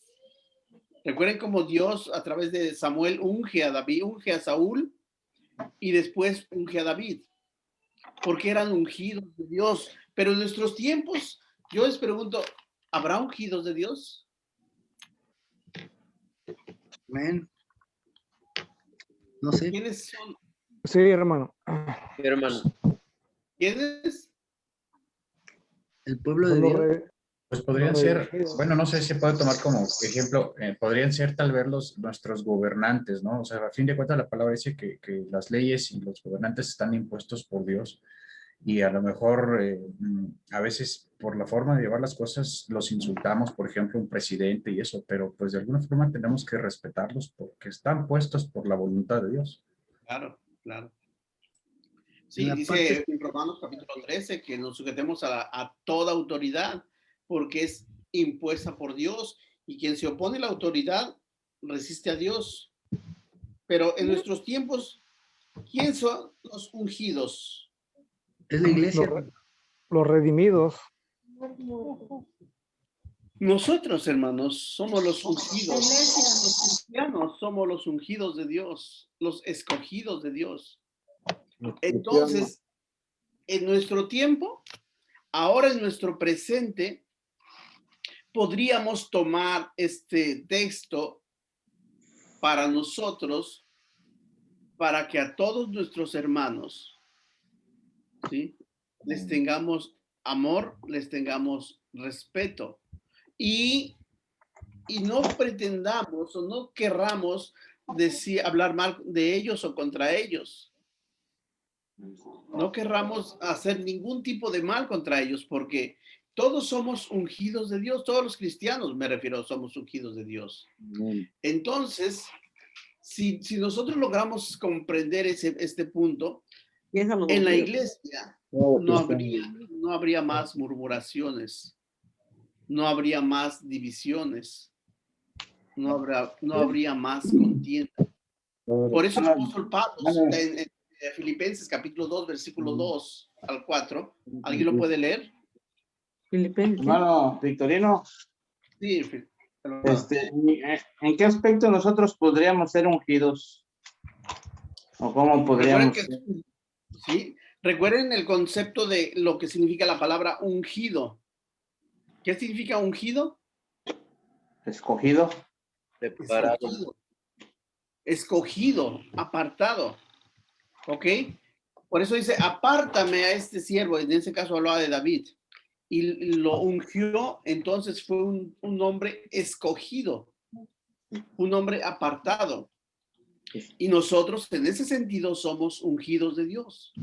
Recuerden cómo Dios a través de Samuel unge a David, unge a Saúl y después unge a David. Porque eran ungidos de Dios. Pero en nuestros tiempos, yo les pregunto, ¿habrá ungidos de Dios? Amén. No sé. ¿Quiénes son? sí, hermano. Hermano. ¿Quiénes? El pueblo de Son los Dios. reyes. Pues podrían Los ser, elegidos. bueno, no sé si puedo tomar como ejemplo, podrían ser tal vez nuestros gobernantes, ¿no? O sea, a fin de cuentas la palabra dice que las leyes y los gobernantes están impuestos por Dios y a lo mejor a veces por la forma de llevar las cosas los insultamos, por ejemplo, un presidente y eso, pero pues de alguna forma tenemos que respetarlos porque están puestos por la voluntad de Dios. Claro, claro. Sí, La dice parte- en Romanos capítulo 13 que nos sujetemos a toda autoridad porque es impuesta por Dios y quien se opone a la autoridad resiste a Dios. Pero en nuestros tiempos, ¿quién son los ungidos? Es la iglesia. Los redimidos. Nosotros, hermanos, somos los ungidos. Los cristianos somos los ungidos de Dios, los escogidos de Dios. Entonces, en nuestro tiempo, ahora en nuestro presente, podríamos tomar este texto para nosotros, para que a todos nuestros hermanos, ¿sí?, les tengamos amor, les tengamos respeto y no pretendamos o no querramos hablar mal de ellos o contra ellos. No querramos hacer ningún tipo de mal contra ellos, porque todos somos ungidos de Dios. Todos los cristianos, me refiero, somos ungidos de Dios. Entonces, si nosotros logramos comprender este punto, en la iglesia no habría más murmuraciones, no habría más divisiones, no habría más contienda. Por eso el apóstol Pablo en Filipenses capítulo 2, versículo 2 al 4, ¿alguien lo puede leer? Hermano Victorino, Sí, ¿en qué aspecto nosotros podríamos ser ungidos? ¿O cómo podríamos ser? Sí, recuerden el concepto de lo que significa la palabra ungido. ¿Qué significa ungido? Escogido. Escogido, apartado. ¿Ok? Por eso dice, apártame a este siervo. En ese caso hablaba de David. Y lo ungió, entonces fue un hombre escogido, un hombre apartado. Y nosotros en ese sentido somos ungidos de Dios.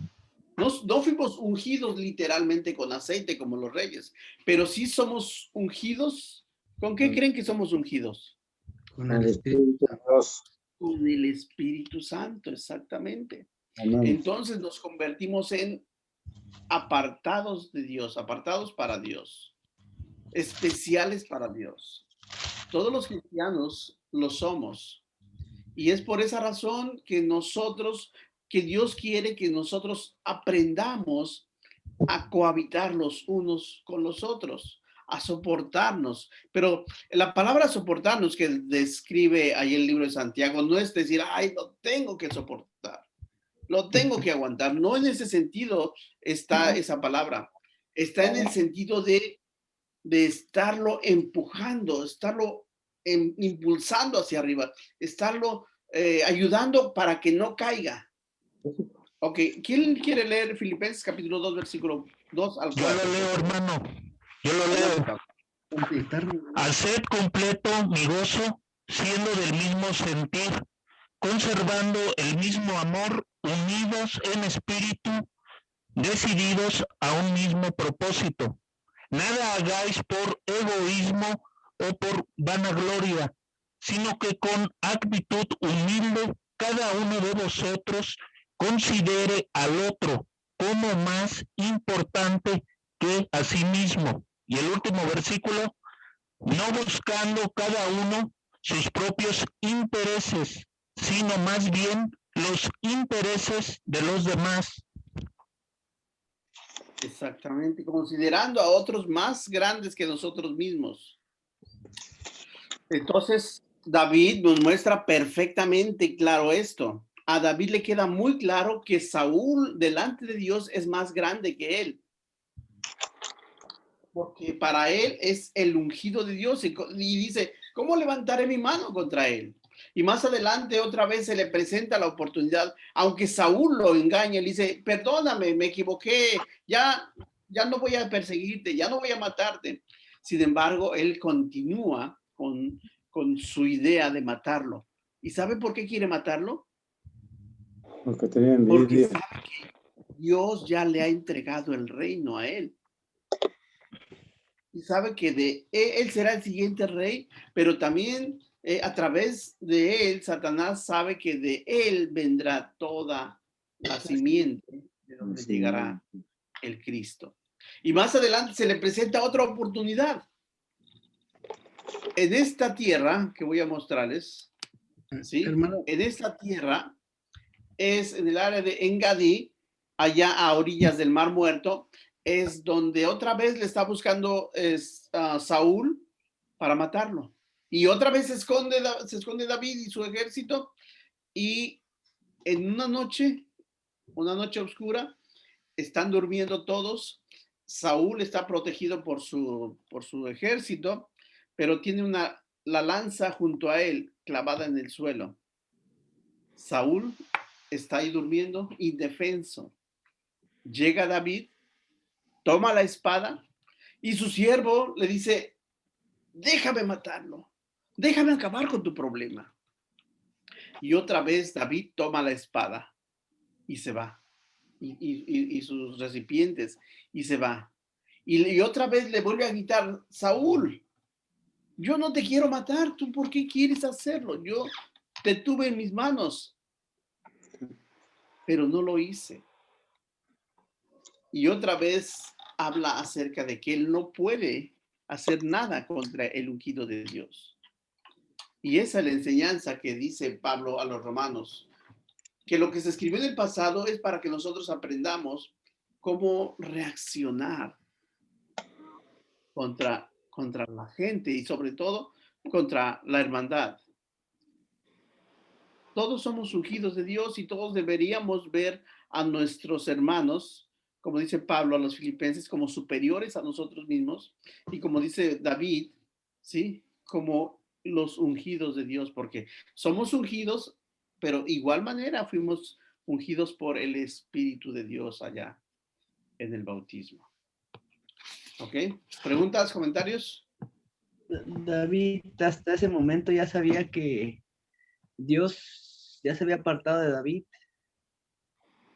No fuimos ungidos literalmente con aceite como los reyes, pero sí somos ungidos. ¿Con qué creen que somos ungidos? Con el Espíritu de Dios. Con el Espíritu Santo, exactamente. Amén. Entonces nos convertimos en apartados de Dios, apartados para Dios, especiales para Dios. Todos los cristianos lo somos. Y es por esa razón que Dios quiere que nosotros aprendamos a cohabitar los unos con los otros, a soportarnos. Pero la palabra soportarnos que describe ahí el libro de Santiago no es decir, ay, lo tengo que soportar, lo tengo que aguantar. No en ese sentido está esa palabra. Está en el sentido de estarlo empujando, estarlo impulsando hacia arriba, estarlo ayudando para que no caiga. Ok, ¿quién quiere leer Filipenses capítulo 2, versículo 2 al 4? Yo lo leo, hermano. Yo lo leo. Haced completo mi gozo, siendo del mismo sentir, conservando el mismo amor, unidos en espíritu, decididos a un mismo propósito. Nada hagáis por egoísmo o por vanagloria, sino que con actitud humilde cada uno de vosotros considere al otro como más importante que a sí mismo. Y el último versículo, no buscando cada uno sus propios intereses, sino más bien los intereses de los demás. Exactamente, considerando a otros más grandes que nosotros mismos. Entonces, David nos muestra perfectamente claro esto. A David le queda muy claro que Saúl delante de Dios es más grande que él. Porque para él es el ungido de Dios y dice, ¿cómo levantaré mi mano contra él? Y más adelante otra vez se le presenta la oportunidad, aunque Saúl lo engaña, le dice, perdóname, me equivoqué, ya no voy a perseguirte, ya no voy a matarte. Sin embargo, él continúa con su idea de matarlo. ¿Y sabe por qué quiere matarlo? Porque tenía envidia. Porque sabe que Dios ya le ha entregado el reino a él. Y sabe que él será el siguiente rey, pero también a través de él, Satanás sabe que de él vendrá toda la simiente de donde llegará el Cristo. Y más adelante se le presenta otra oportunidad. En esta tierra que voy a mostrarles, ¿sí? En esta tierra es en el área de Engadí, allá a orillas del Mar Muerto, es donde otra vez le está buscando Saúl para matarlo. Y otra vez se esconde David y su ejército. Y en una noche oscura, están durmiendo todos. Saúl está protegido por su ejército, pero tiene la lanza junto a él, clavada en el suelo. Saúl está ahí durmiendo, indefenso. Llega David, toma la espada y su siervo le dice, déjame matarlo, déjame acabar con tu problema. Y otra vez David toma la espada y se va. Y sus recipientes y se va. Y otra vez le vuelve a gritar, Saúl, yo no te quiero matar, ¿tú por qué quieres hacerlo? Yo te tuve en mis manos, pero no lo hice. Y otra vez habla acerca de que él no puede hacer nada contra el ungido de Dios. Y esa es la enseñanza que dice Pablo a los romanos, que lo que se escribió en el pasado es para que nosotros aprendamos cómo reaccionar contra la gente y sobre todo contra la hermandad. Todos somos ungidos de Dios y todos deberíamos ver a nuestros hermanos, como dice Pablo a los filipenses, como superiores a nosotros mismos y como dice David, ¿sí? Como los ungidos de Dios, porque somos ungidos, pero igual manera fuimos ungidos por el Espíritu de Dios allá en el bautismo. ¿Ok? ¿Preguntas, comentarios? David hasta ese momento ya sabía que Dios ya se había apartado de David.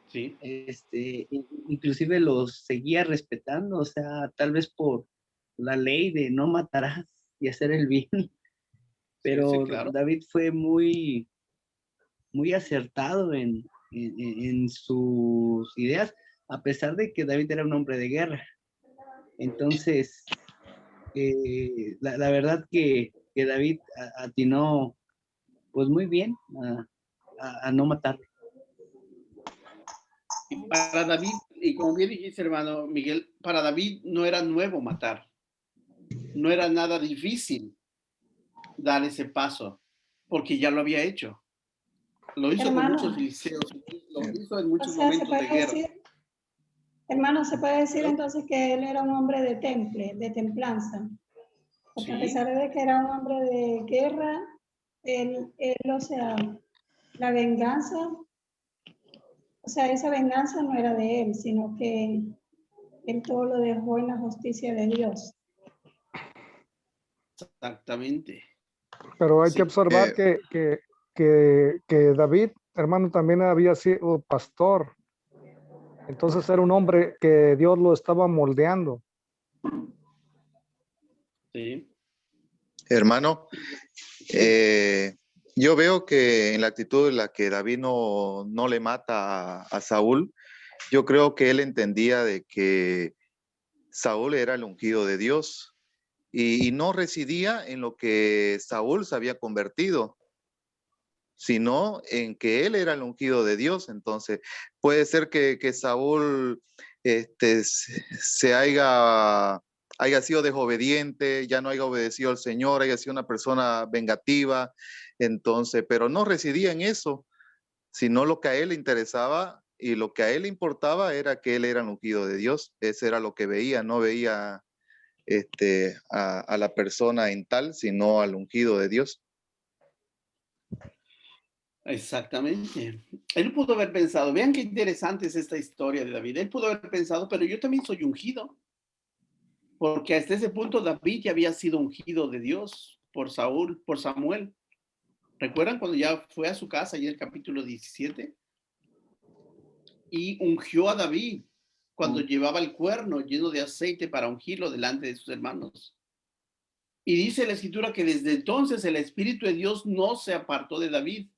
Sí. Inclusive los seguía respetando, o sea, tal vez por la ley de no matarás y hacer el bien. Pero sí, claro. David fue muy acertado en sus ideas, a pesar de que David era un hombre de guerra. Entonces, la verdad que David atinó pues muy bien a no matar. Y para David, y como bien dijiste, hermano Miguel, para David no era nuevo matar. No era nada difícil dar ese paso, porque ya lo había hecho. Lo hizo con muchos filisteos, lo hizo en muchos momentos de guerra. Hermano, se puede decir entonces que él era un hombre de temple, de templanza. Porque a pesar de que era un hombre de guerra, él, o sea, la venganza, o sea, esa venganza no era de él, sino que él todo lo dejó en la justicia de Dios. Exactamente. Pero hay que observar que David, hermano, también había sido pastor. Entonces era un hombre que Dios lo estaba moldeando. Sí. Hermano, yo veo que en la actitud en la que David no le mata a Saúl, yo creo que él entendía de que Saúl era el ungido de Dios y no residía en lo que Saúl se había convertido, sino en que él era el ungido de Dios. Entonces, puede ser que Saúl se haya sido desobediente, ya no haya obedecido al Señor, haya sido una persona vengativa, entonces, pero no residía en eso, sino lo que a él le interesaba y lo que a él le importaba era que él era el ungido de Dios. Eso era lo que veía, no veía a la persona en tal, sino al ungido de Dios. Exactamente. Él pudo haber pensado, vean qué interesante es esta historia de David. Él pudo haber pensado, pero yo también soy ungido. Porque hasta ese punto David ya había sido ungido de Dios por Saúl, por Samuel. ¿Recuerdan cuando ya fue a su casa en el capítulo 17? Y ungió a David cuando llevaba el cuerno lleno de aceite para ungirlo delante de sus hermanos. Y dice la escritura que desde entonces el Espíritu de Dios no se apartó de David.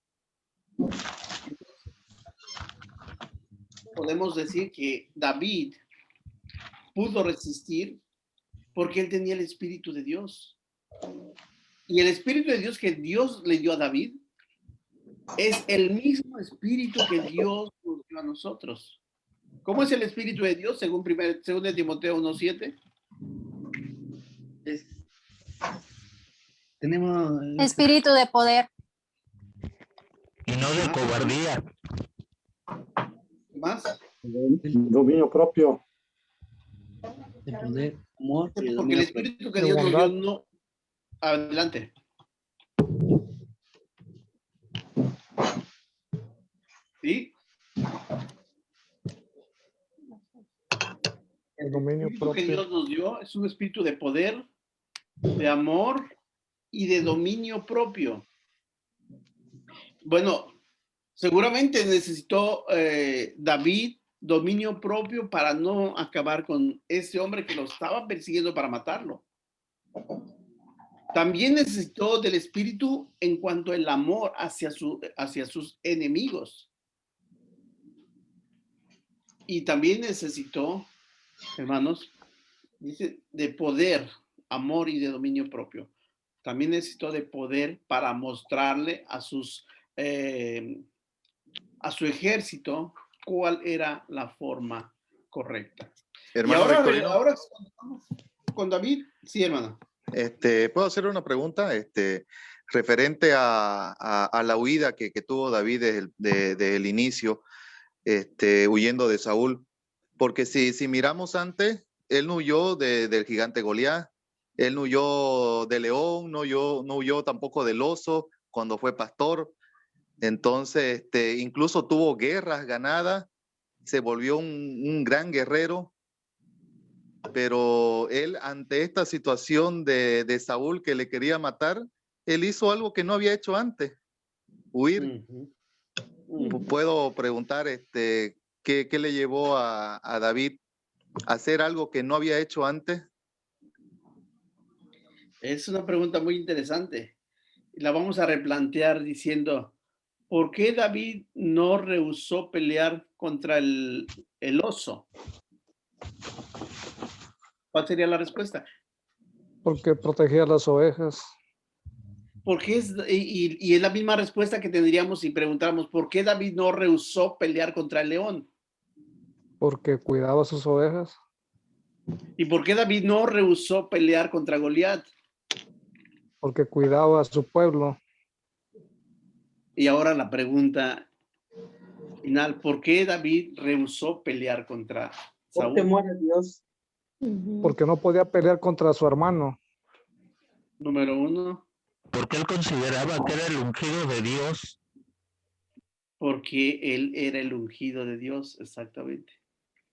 Podemos decir que David pudo resistir porque él tenía el Espíritu de Dios. Y el Espíritu de Dios que Dios le dio a David es el mismo Espíritu que Dios nos dio a nosotros. ¿Cómo es el Espíritu de Dios según 2 Timoteo 1:7? Tenemos espíritu de poder. Y no de cobardía. ¿Más? Dominio propio. De poder, amor. Porque el Espíritu que Dios nos dio no... Adelante. ¿Sí? El dominio espíritu propio. que Dios nos dio es un espíritu de poder, de amor y de dominio propio. Bueno, seguramente necesitó David dominio propio para no acabar con ese hombre que lo estaba persiguiendo para matarlo. También necesitó del Espíritu en cuanto al amor hacia sus enemigos. Y también necesitó, hermanos, dice, de poder, amor y de dominio propio. También necesitó de poder para mostrarle a su ejército cuál era la forma correcta. Hermano y ahora, Victorino. ahora con David, sí, hermano. ¿Puedo hacer una pregunta? Referente a la huida que tuvo David desde el inicio, huyendo de Saúl. Porque si miramos antes, él no huyó del gigante Goliat, él no huyó del león, no huyó tampoco del oso cuando fue pastor. Entonces, incluso tuvo guerras ganadas, se volvió un gran guerrero. Pero él, ante esta situación de Saúl que le quería matar, él hizo algo que no había hecho antes, huir. Puedo preguntar ¿qué le llevó a David a hacer algo que no había hecho antes? Es una pregunta muy interesante. La vamos a replantear diciendo, ¿por qué David no rehusó pelear contra el oso? ¿Cuál sería la respuesta? Porque protegía las ovejas. Porque es la misma respuesta que tendríamos si preguntáramos, ¿por qué David no rehusó pelear contra el león? Porque cuidaba sus ovejas. ¿Y por qué David no rehusó pelear contra Goliat? Porque cuidaba a su pueblo. Y ahora la pregunta final, ¿por qué David rehusó pelear contra Saúl? Porque muere Dios. Porque no podía pelear contra su hermano. Número uno. Porque él consideraba que era el ungido de Dios. Porque él era el ungido de Dios, exactamente.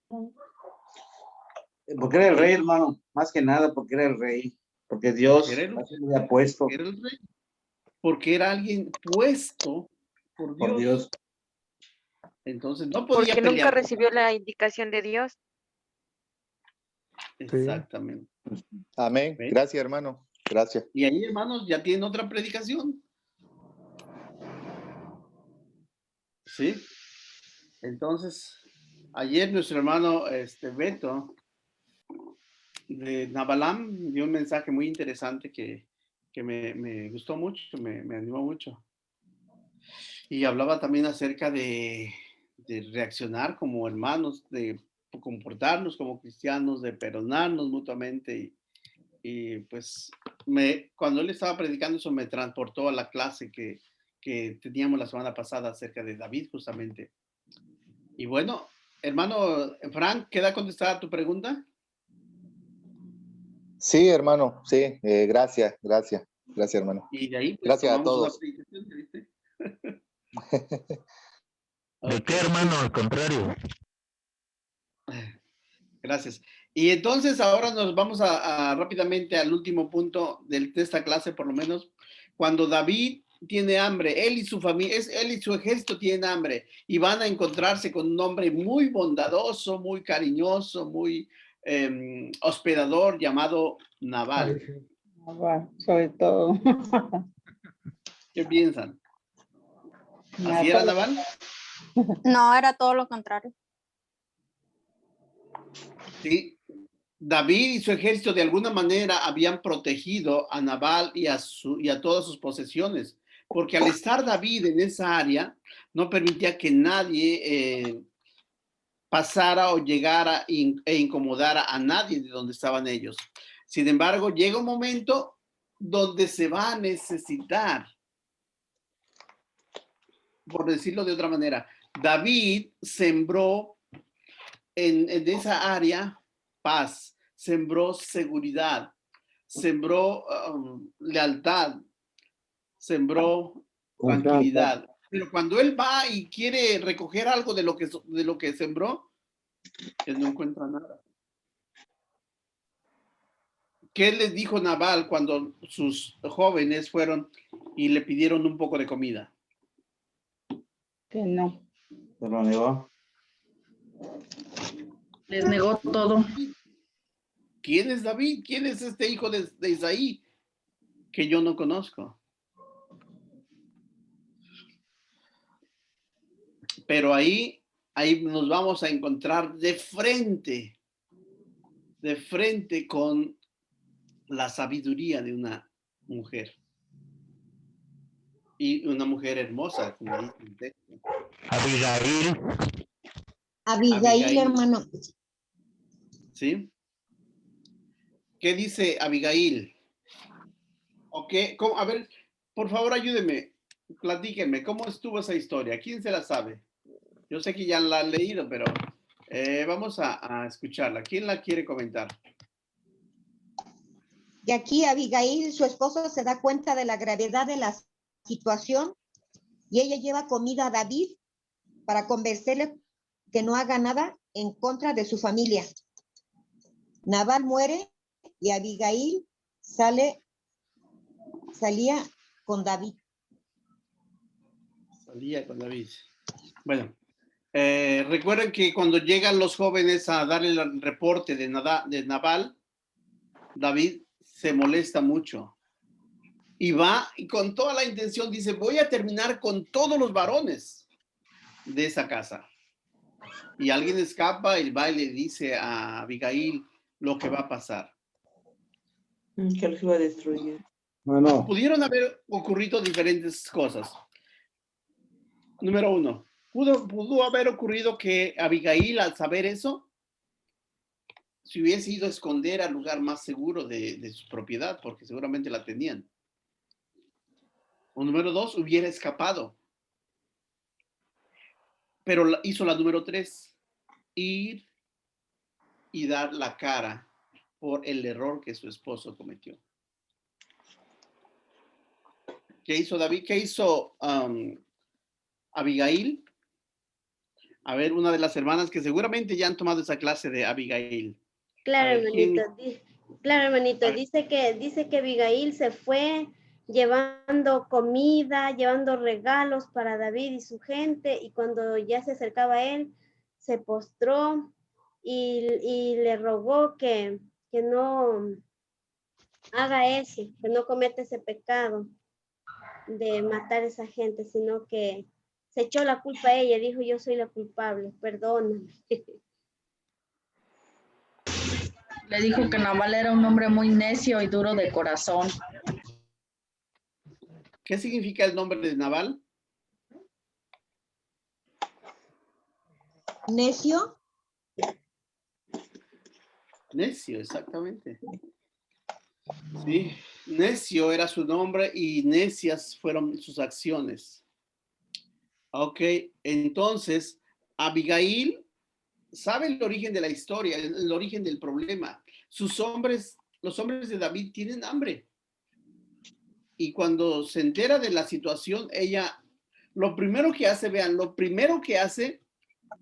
Porque era el rey, hermano. Más que nada porque era el rey. Porque Dios Porque lo había puesto. era el rey. Porque era alguien puesto por Dios. Por Dios. Entonces no podía Porque pelear. nunca recibió la indicación de Dios. Exactamente. Amén. ¿Ven? Gracias, hermano. Gracias. Y ahí, hermanos, ya tienen otra predicación. ¿Sí? Entonces, ayer nuestro hermano Beto de Nabalam dio un mensaje muy interesante que me gustó mucho, me animó mucho. Y hablaba también acerca de reaccionar como hermanos, de comportarnos como cristianos, de perdonarnos mutuamente. Y pues cuando él estaba predicando eso me transportó a la clase que teníamos la semana pasada acerca de David justamente. Y bueno, hermano Frank, ¿queda contestada tu pregunta? Sí, hermano. Sí, gracias, hermano. Y de ahí, pues, gracias a tomamos una todos. predicación, ¿viste? ¿De qué, hermano? Al contrario. Gracias. Y entonces ahora nos vamos a rápidamente al último punto de esta clase, por lo menos. Cuando David tiene hambre, él y su familia, él y su ejército tienen hambre y van a encontrarse con un hombre muy bondadoso, muy cariñoso, muy hospedador llamado Nabal. Sobre todo. ¿Qué piensan? ¿Así era Nabal? No, era todo lo contrario. Sí. David y su ejército de alguna manera habían protegido a Nabal y a todas sus posesiones, porque al estar David en esa área, no permitía que nadie pasara o llegara e incomodara a nadie de donde estaban ellos. Sin embargo, llega un momento donde se va a necesitar, por decirlo de otra manera, David sembró en esa área paz, sembró seguridad, sembró lealtad, sembró tranquilidad. Pero cuando él va y quiere recoger algo de lo que sembró, él no encuentra nada. ¿Qué les dijo Nabal cuando sus jóvenes fueron y le pidieron un poco de comida? Que no. Se lo negó. Les negó todo. ¿Quién es David? ¿Quién es este hijo de Isaí que yo no conozco? Pero ahí nos vamos a encontrar de frente con la sabiduría de una mujer. Y una mujer hermosa, como dice el texto. Abigail, hermano. ¿Sí? ¿Qué dice Abigail? ¿Ok? A ver, por favor, ayúdenme. Platíquenme, ¿cómo estuvo esa historia? ¿Quién se la sabe? Yo sé que ya la han leído, pero vamos a escucharla. ¿Quién la quiere comentar? Y aquí Abigail, su esposo, se da cuenta de la gravedad de la situación y ella lleva comida a David para convencerle que no haga nada en contra de su familia. Nabal muere y Abigail salía con David. Salía con David. Bueno, recuerden que cuando llegan los jóvenes a darle el reporte de Nabal, David se molesta mucho. Y va y con toda la intención dice, voy a terminar con todos los varones de esa casa. Y alguien escapa y va y le dice a Abigail lo que va a pasar. Que los iba a destruir. Bueno, Pudieron haber ocurrido diferentes cosas. Número uno, pudo haber ocurrido que Abigail, al saber eso, se hubiese ido a esconder al lugar más seguro de su propiedad, porque seguramente la tenían. O número dos, hubiera escapado. Pero hizo la número tres, ir y dar la cara por el error que su esposo cometió. ¿Qué hizo David? ¿Qué hizo Abigail? A ver, una de las hermanas que seguramente ya han tomado esa clase de Abigail. Claro, ver, hermanito. Claro, hermanito. Dice que Abigail se fue llevando comida, llevando regalos para David y su gente, y cuando ya se acercaba a él, se postró y le rogó que no haga eso, que no cometa ese pecado de matar a esa gente, sino que se echó la culpa a ella, dijo, yo soy la culpable, perdóname. Le dijo que Nabal era un hombre muy necio y duro de corazón. ¿Qué significa el nombre de Nabal? Necio. Necio, exactamente. Sí, necio era su nombre y necias fueron sus acciones. Ok, entonces Abigail sabe el origen de la historia, el origen del problema. Los hombres de David tienen hambre. Y cuando se entera de la situación, ella, lo primero que hace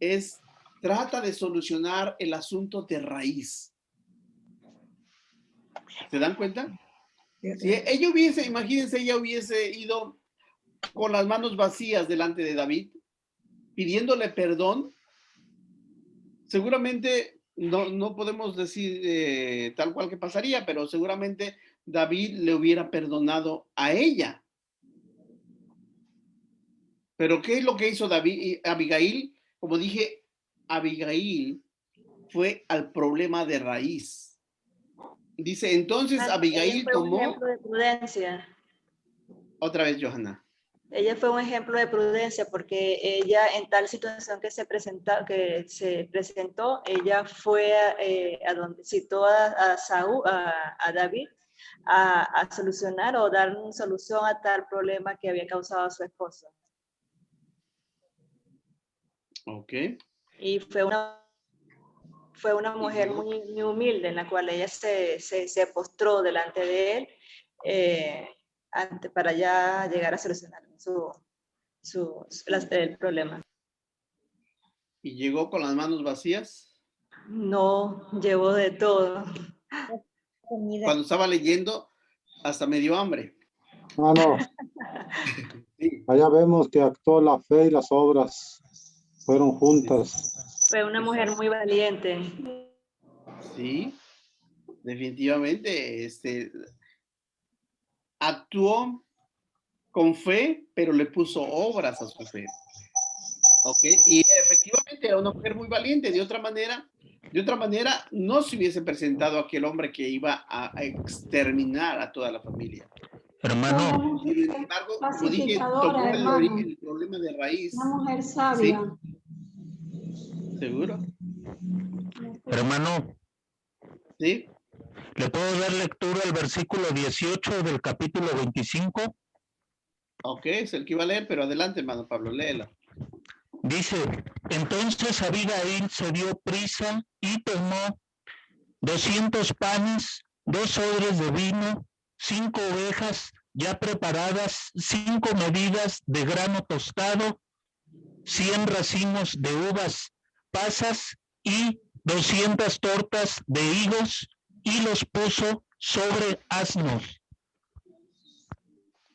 es trata de solucionar el asunto de raíz. ¿Se dan cuenta? Si ella hubiese ido con las manos vacías delante de David, pidiéndole perdón, seguramente no podemos decir tal cual que pasaría, pero seguramente David le hubiera perdonado a ella. Pero ¿qué es lo que hizo Abigail? Como dije, Abigail fue al problema de raíz. Dice, entonces Abigail ella fue un ejemplo de prudencia. Otra vez, Johanna. Ella fue un ejemplo de prudencia porque ella en tal situación que se presentó, ella fue a donde citó a David a solucionar o dar una solución a tal problema que había causado a su esposo. Ok. Y fue una mujer muy, muy humilde en la cual ella se postró delante de él para ya llegar a solucionar el problema. ¿Y llegó con las manos vacías? No, llevó de todo. Cuando estaba leyendo, hasta me dio hambre. no. Allá vemos que actuó la fe y las obras fueron juntas. Fue una mujer muy valiente. Sí, definitivamente, actuó con fe, pero le puso obras a su fe. ¿Ok? Y efectivamente era una mujer muy valiente. De otra manera, no se hubiese presentado aquel hombre que iba a exterminar a toda la familia. Hermano. Sin embargo, como dije, Pacificadora, tomó hermano. el problema de raíz. Una mujer sabia. ¿Sí? ¿Seguro? Hermano. ¿Sí? ¿Le puedo dar lectura al versículo 18 del capítulo 25? Ok, es el que iba a leer, pero adelante, hermano Pablo, léelo. Dice, entonces Abigail se dio prisa y tomó 200 panes, 2 odres de vino, 5 ovejas ya preparadas, 5 medidas de grano tostado, 100 racimos de uvas pasas y 200 tortas de higos, y los puso sobre asnos.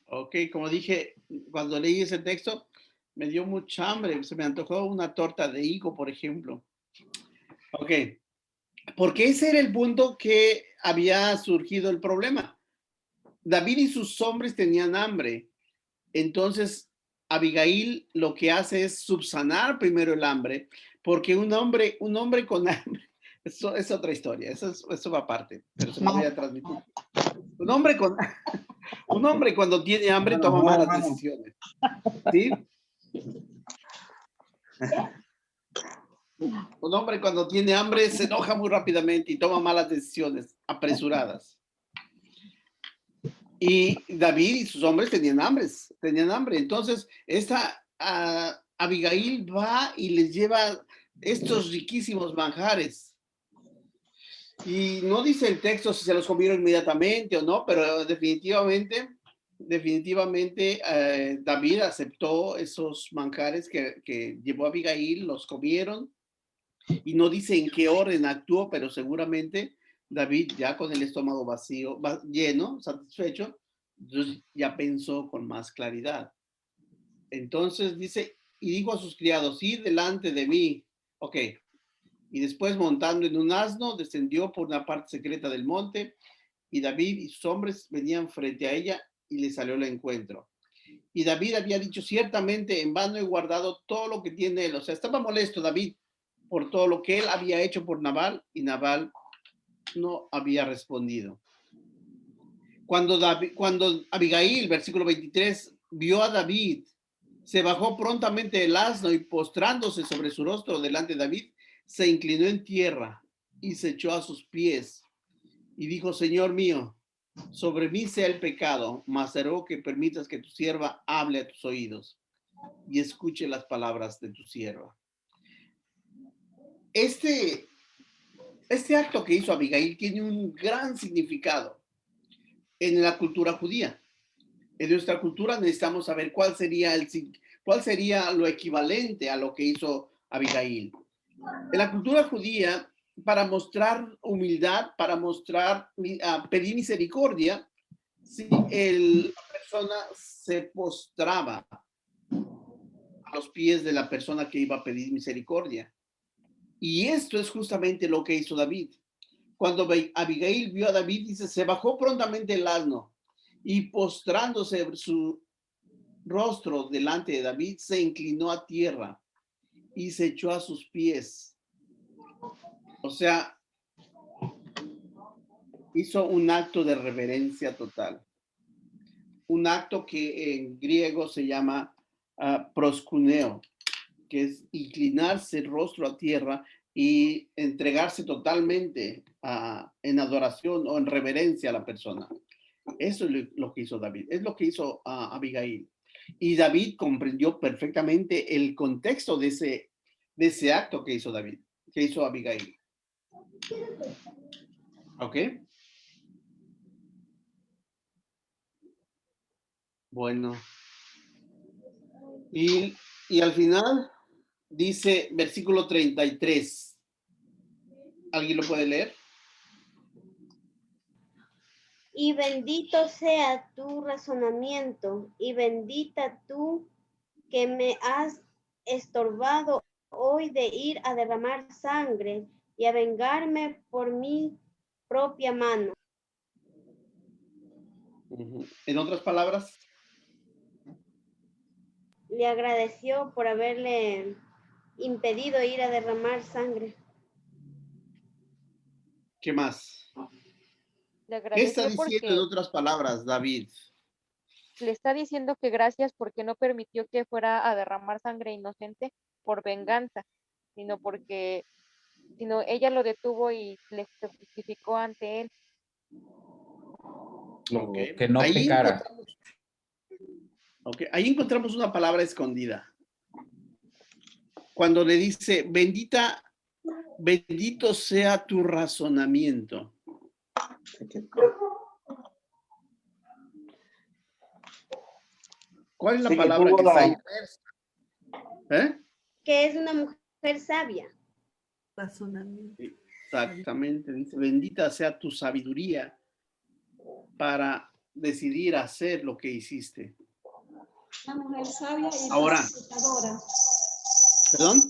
Ok, como dije, cuando leí ese texto, me dio mucha hambre. Se me antojó una torta de higo, por ejemplo. Ok, porque ese era el punto que había surgido el problema. David y sus hombres tenían hambre. Entonces, Abigail lo que hace es subsanar primero el hambre, porque un hombre con hambre, eso es otra historia, eso va aparte, pero se lo voy a transmitir. Un hombre cuando tiene hambre toma malas decisiones. ¿Sí? Un hombre cuando tiene hambre se enoja muy rápidamente y toma malas decisiones, apresuradas. Y David y sus hombres tenían hambre. Entonces, Abigail va y les lleva estos riquísimos manjares. Y no dice el texto si se los comieron inmediatamente o no, pero definitivamente David aceptó esos manjares que llevó Abigail, los comieron, y no dice en qué orden actuó, pero seguramente David, ya con el estómago vacío, lleno, satisfecho, entonces ya pensó con más claridad. Entonces dice, y dijo a sus criados, id delante de mí. Ok. Y después, montando en un asno, descendió por una parte secreta del monte, y David y sus hombres venían frente a ella, y le salió al encuentro. Y David había dicho, ciertamente en vano he guardado todo lo que tiene él. O sea, estaba molesto David por todo lo que él había hecho por Nabal, y Nabal no había respondido. Cuando Abigail, versículo 23, vio a David, se bajó prontamente del asno y postrándose sobre su rostro delante de David, se inclinó en tierra y se echó a sus pies y dijo, Señor mío, sobre mí sea el pecado, mas te ruego que permitas que tu sierva hable a tus oídos y escuche las palabras de tu sierva. Este acto que hizo Abigail tiene un gran significado en la cultura judía. En nuestra cultura necesitamos saber cuál sería lo equivalente a lo que hizo Abigail. En la cultura judía, para mostrar humildad, para pedir misericordia, si la persona se postraba a los pies de la persona que iba a pedir misericordia. Y esto es justamente lo que hizo David. Cuando Abigail vio a David, dice, se bajó prontamente el asno y postrándose sobre su rostro delante de David, se inclinó a tierra y se echó a sus pies. O sea, hizo un acto de reverencia total. Un acto que en griego se llama proskuneo, que es inclinarse el rostro a tierra y entregarse totalmente en adoración o en reverencia a la persona. Eso es lo que hizo David, es lo que hizo Abigail. Y David comprendió perfectamente el contexto de ese acto que hizo David, que hizo Abigail. ¿Ok? Bueno. Y al final dice versículo 33. ¿Alguien lo puede leer? Y bendito sea tu razonamiento, y bendita tú que me has estorbado hoy de ir a derramar sangre y a vengarme por mi propia mano. En otras palabras, Le agradeció por haberle impedido ir a derramar sangre. ¿qué más? Le ¿Qué está agradeció diciendo en porque otras palabras, David? le está diciendo que gracias porque no permitió que fuera a derramar sangre inocente por venganza, sino ella lo detuvo y se justificó ante él. Ok. Que no pecara. Ahí encontramos una palabra escondida. Cuando le dice, bendito sea tu razonamiento. ¿Cuál es la Sí, que palabra tuvo que está la- ahí? ¿Eh? Que es una mujer sabia. Exactamente, dice, bendita sea tu sabiduría para decidir hacer lo que hiciste. Una mujer sabia y Ahora. pacificadora. ¿Perdón?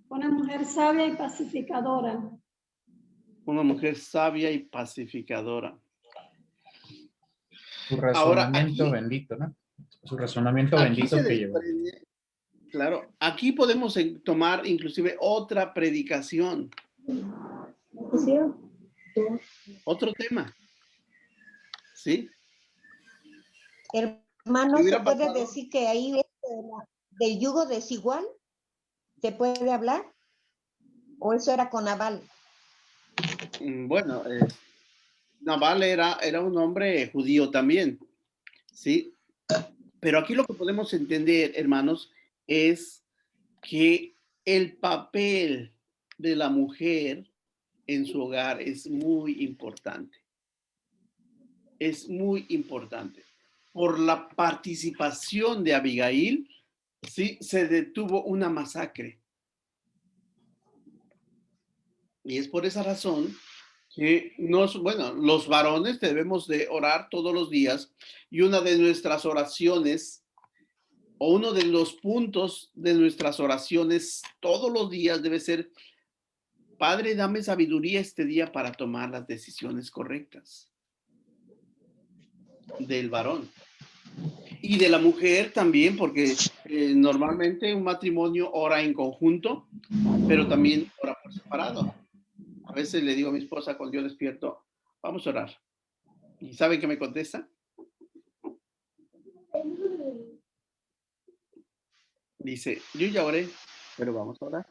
Una mujer sabia y pacificadora. Una mujer sabia y pacificadora. Su razonamiento aquí- bendito, ¿no? Su razonamiento Aquí bendito se que llevó. desprende, claro, aquí podemos tomar inclusive otra predicación. Otro tema. ¿Sí? Hermano, ¿Qué ¿se hubiera puede pasado? decir que ahí del yugo desigual se puede hablar? ¿O eso era con Nabal? Bueno, Nabal era un hombre judío también, ¿sí? Pero aquí lo que podemos entender, hermanos, es que el papel de la mujer en su hogar es muy importante. Es muy importante. Por la participación de Abigail, sí, se detuvo una masacre. Y es por esa razón que los varones debemos de orar todos los días, y una de nuestras oraciones, o uno de los puntos de nuestras oraciones todos los días debe ser: Padre, dame sabiduría este día para tomar las decisiones correctas. Del varón. Y de la mujer también, porque normalmente un matrimonio ora en conjunto, pero también ora por separado. A veces le digo a mi esposa cuando yo despierto, vamos a orar. ¿Y saben qué me contesta? Dice, yo ya oré, pero vamos a orar.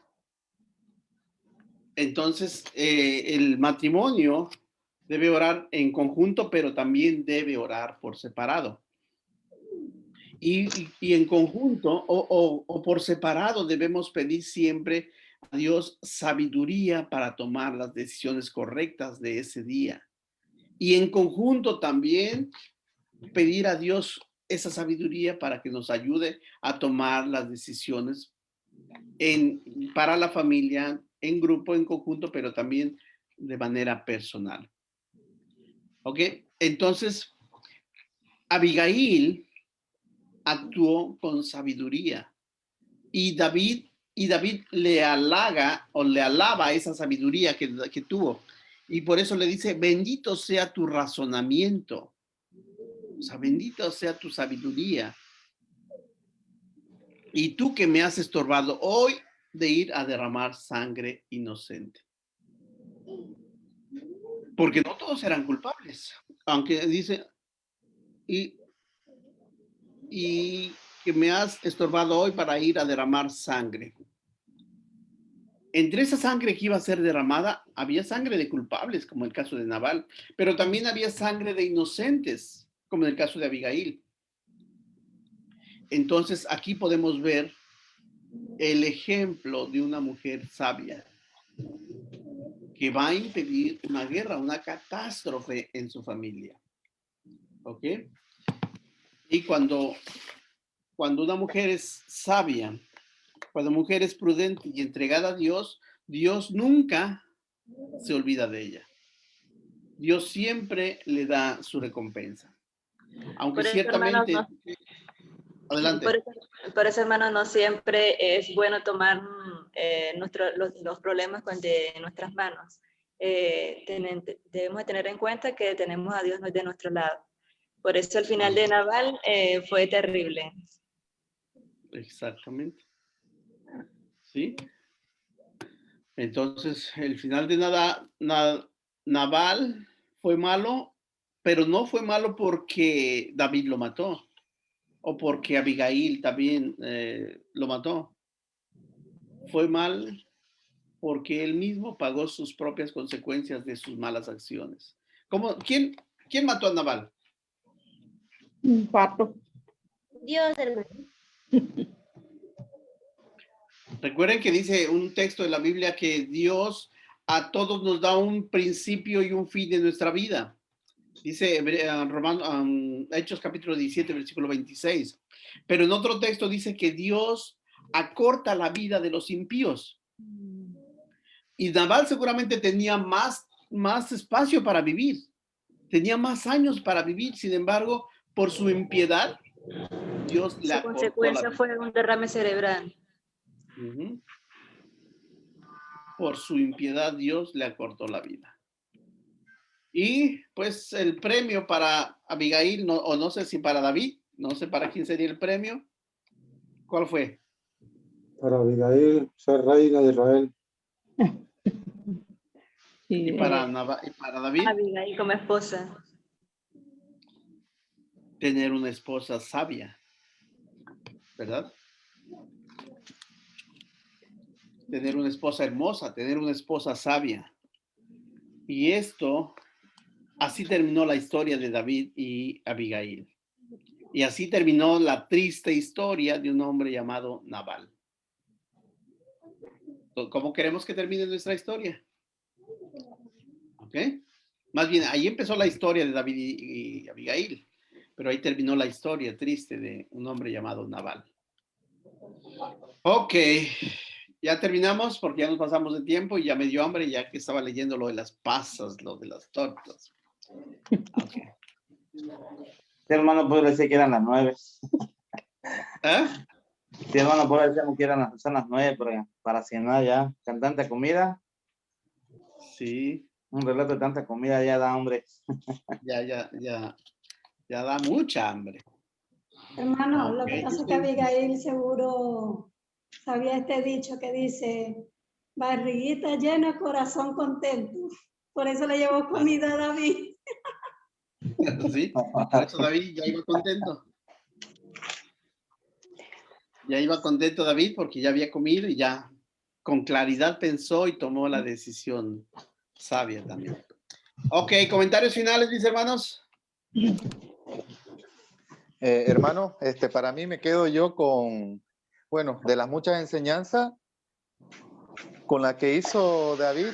Entonces, el matrimonio debe orar en conjunto, pero también debe orar por separado. Y en conjunto o por separado debemos pedir siempre a Dios sabiduría para tomar las decisiones correctas de ese día. Y en conjunto también pedir a Dios esa sabiduría para que nos ayude a tomar las decisiones para la familia, en grupo, en conjunto, pero también de manera personal. ¿Ok? Entonces, Abigail actuó con sabiduría y David le halaga o le alaba esa sabiduría que tuvo, y por eso le dice, bendito sea tu razonamiento, o sea, bendito sea tu sabiduría, y tú que me has estorbado hoy de ir a derramar sangre inocente. Porque no todos eran culpables, aunque dice, y que me has estorbado hoy para ir a derramar sangre. Entre esa sangre que iba a ser derramada, había sangre de culpables, como el caso de Nabal, pero también había sangre de inocentes, como en el caso de Abigail. Entonces, aquí podemos ver el ejemplo de una mujer sabia que va a impedir una guerra, una catástrofe en su familia. ¿Ok? Y cuando una mujer es sabia, cuando una mujer es prudente y entregada a Dios, Dios nunca se olvida de ella. Dios siempre le da su recompensa. Aunque Por eso, hermanos, ciertamente... Adelante. Por eso, hermano, no siempre es bueno tomar los problemas de nuestras manos. Debemos de tener en cuenta que tenemos a Dios de nuestro lado. Por eso el final de Nabal fue terrible. Exactamente. ¿Sí? Entonces, el final de Nabal fue malo, pero no fue malo porque David lo mató o porque Abigail también lo mató. Fue mal porque él mismo pagó sus propias consecuencias de sus malas acciones. ¿Quién mató a Nabal? Un pato. Dios, hermano. Recuerden que dice un texto de la Biblia que Dios a todos nos da un principio y un fin de nuestra vida. Dice Hechos capítulo 17, versículo 26. Pero en otro texto dice que Dios acorta la vida de los impíos. Y Nabal seguramente tenía más espacio para vivir. Tenía más años para vivir. Sin embargo, por su impiedad, Dios le acortó la vida. Su consecuencia fue un derrame cerebral. Por su impiedad, Dios le acortó la vida. Y pues el premio para Abigail, no sé si para David, no sé para quién sería el premio. ¿Cuál fue? Para Abigail, ser reina de Israel. ¿Y para David? Abigail como esposa. Tener una esposa sabia, ¿verdad? Tener una esposa hermosa, tener una esposa sabia. Y así terminó la historia de David y Abigail. Y así terminó la triste historia de un hombre llamado Nabal. ¿Cómo queremos que termine nuestra historia? ¿Ok? Más bien, ahí empezó la historia de David y Abigail, pero ahí terminó la historia triste de un hombre llamado Nabal. Ok, ya terminamos porque ya nos pasamos de tiempo y ya me dio hambre ya que estaba leyendo lo de las pasas, lo de las tortas. Okay. Sí, hermano, puede decir que eran las 9. ¿Eh? Sí, hermano, puede decir que son las 9 para cenar ya. Con tanta comida. Sí. Un relato de tanta comida ya da hambre. Ya da mucha hambre. Hermano, lo que Okay. pasa es que Abigail seguro sabía este dicho que dice, barriguita llena, corazón contento. Por eso le llevó comida a David. Sí, por eso David ya iba contento. Ya iba contento David porque ya había comido y ya con claridad pensó y tomó la decisión sabia también. Ok, comentarios finales, mis hermanos. Hermano, para mí me quedo yo con, bueno, de las muchas enseñanzas con la que hizo David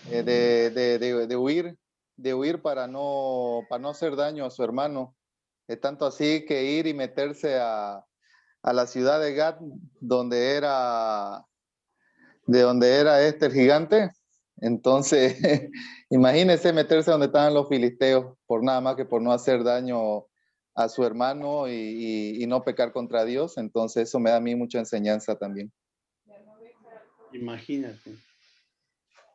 de huir para no hacer daño a su hermano. Tanto así que ir y meterse a la ciudad de Gat, donde era el gigante. Entonces, imagínese meterse donde estaban los filisteos, por nada más que por no hacer daño a su hermano y no pecar contra Dios. Entonces, eso me da a mí mucha enseñanza también. Imagínate,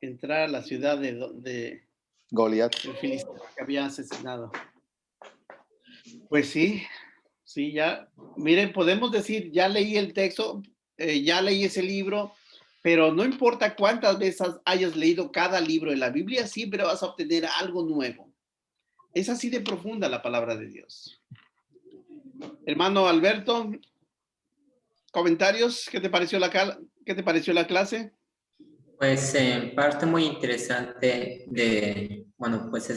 entrar a la ciudad de Goliat, el filisteo que había asesinado. Pues sí, ya, miren, podemos decir, ya leí el texto, ya leí ese libro, pero no importa cuántas veces hayas leído cada libro de la Biblia, siempre vas a obtener algo nuevo. Es así de profunda la palabra de Dios. Hermano Alberto, comentarios, ¿qué te pareció la clase? Pues en parte muy interesante de, bueno, pues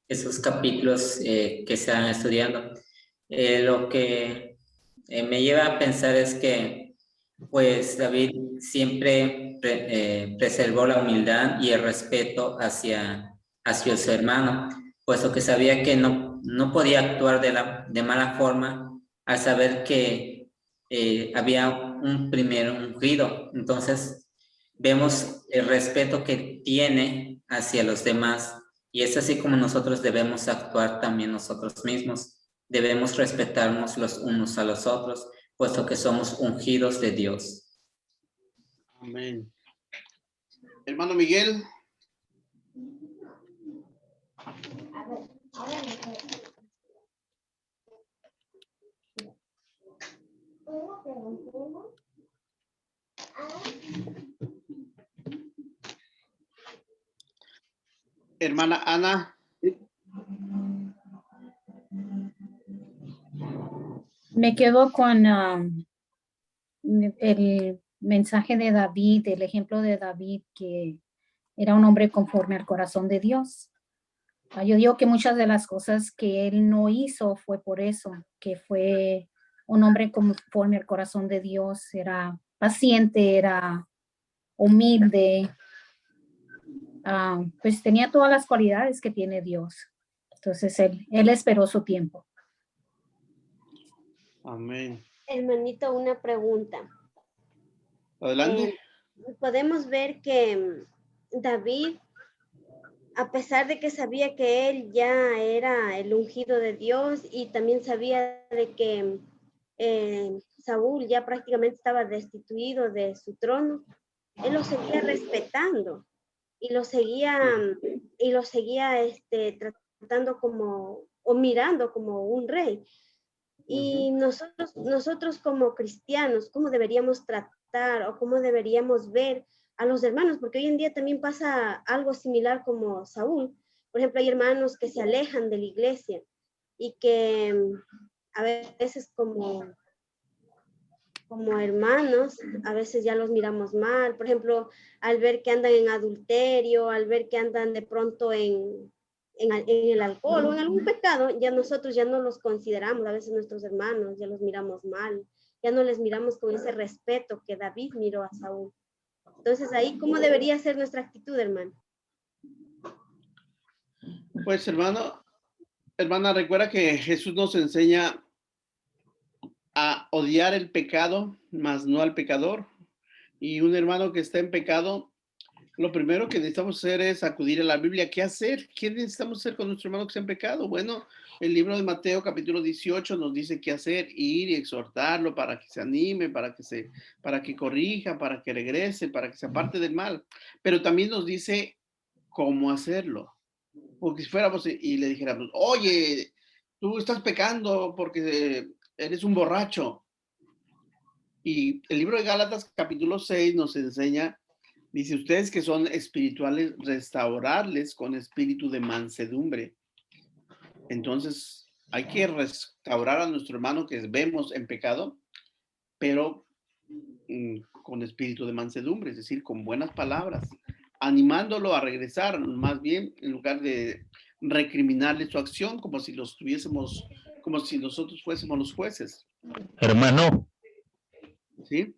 esos capítulos que se están estudiando. Lo que me lleva a pensar es que pues David siempre preservó la humildad y el respeto hacia su hermano, puesto que sabía que no podía actuar de mala forma al saber que había un primer ungido. Entonces vemos el respeto que tiene hacia los demás Y es así como nosotros debemos actuar también nosotros mismos. Debemos respetarnos los unos a los otros, puesto que somos ungidos de Dios. Amén. Hermano Miguel. Hermana Ana. Me quedo con el mensaje de David, el ejemplo de David, que era un hombre conforme al corazón de Dios. Yo digo que muchas de las cosas que él no hizo fue por eso, que fue un hombre conforme al corazón de Dios, era paciente, era humilde, pues tenía todas las cualidades que tiene Dios. Entonces él esperó su tiempo. Amén. Hermanito, una pregunta. Adelante. Podemos ver que David, a pesar de que sabía que él ya era el ungido de Dios y también sabía de que Saúl ya prácticamente estaba destituido de su trono, él lo seguía respetando y lo seguía tratando como, o mirando como un rey. Y nosotros como cristianos, ¿cómo deberíamos tratar o cómo deberíamos ver a los hermanos? Porque hoy en día también pasa algo similar como Saúl. Por ejemplo, hay hermanos que se alejan de la iglesia y que a veces como hermanos, a veces ya los miramos mal. Por ejemplo, al ver que andan en adulterio, al ver que andan de pronto en el alcohol o en algún pecado, ya nosotros ya no los consideramos, a veces nuestros hermanos, ya los miramos mal, ya no les miramos con ese respeto que David miró a Saúl. Entonces ahí, ¿cómo debería ser nuestra actitud, hermano? Pues hermana, recuerda que Jesús nos enseña a odiar el pecado, mas no al pecador. Y un hermano que está en pecado, lo primero que necesitamos hacer es acudir a la Biblia. ¿Qué hacer? ¿Qué necesitamos hacer con nuestro hermano que está en pecado? Bueno, el libro de Mateo capítulo 18 nos dice qué hacer, ir y exhortarlo para que se anime, para que corrija, para que regrese, para que se aparte del mal. Pero también nos dice cómo hacerlo. Porque si fuéramos y le dijéramos, oye, tú estás pecando porque eres un borracho. Y el libro de Gálatas capítulo 6 nos enseña, dice, ustedes que son espirituales, restaurarles con espíritu de mansedumbre. Entonces, hay que restaurar a nuestro hermano que vemos en pecado, pero con espíritu de mansedumbre, es decir, con buenas palabras, animándolo a regresar, más bien, en lugar de recriminarle su acción, como si nosotros fuésemos los jueces. Hermano. ¿Sí?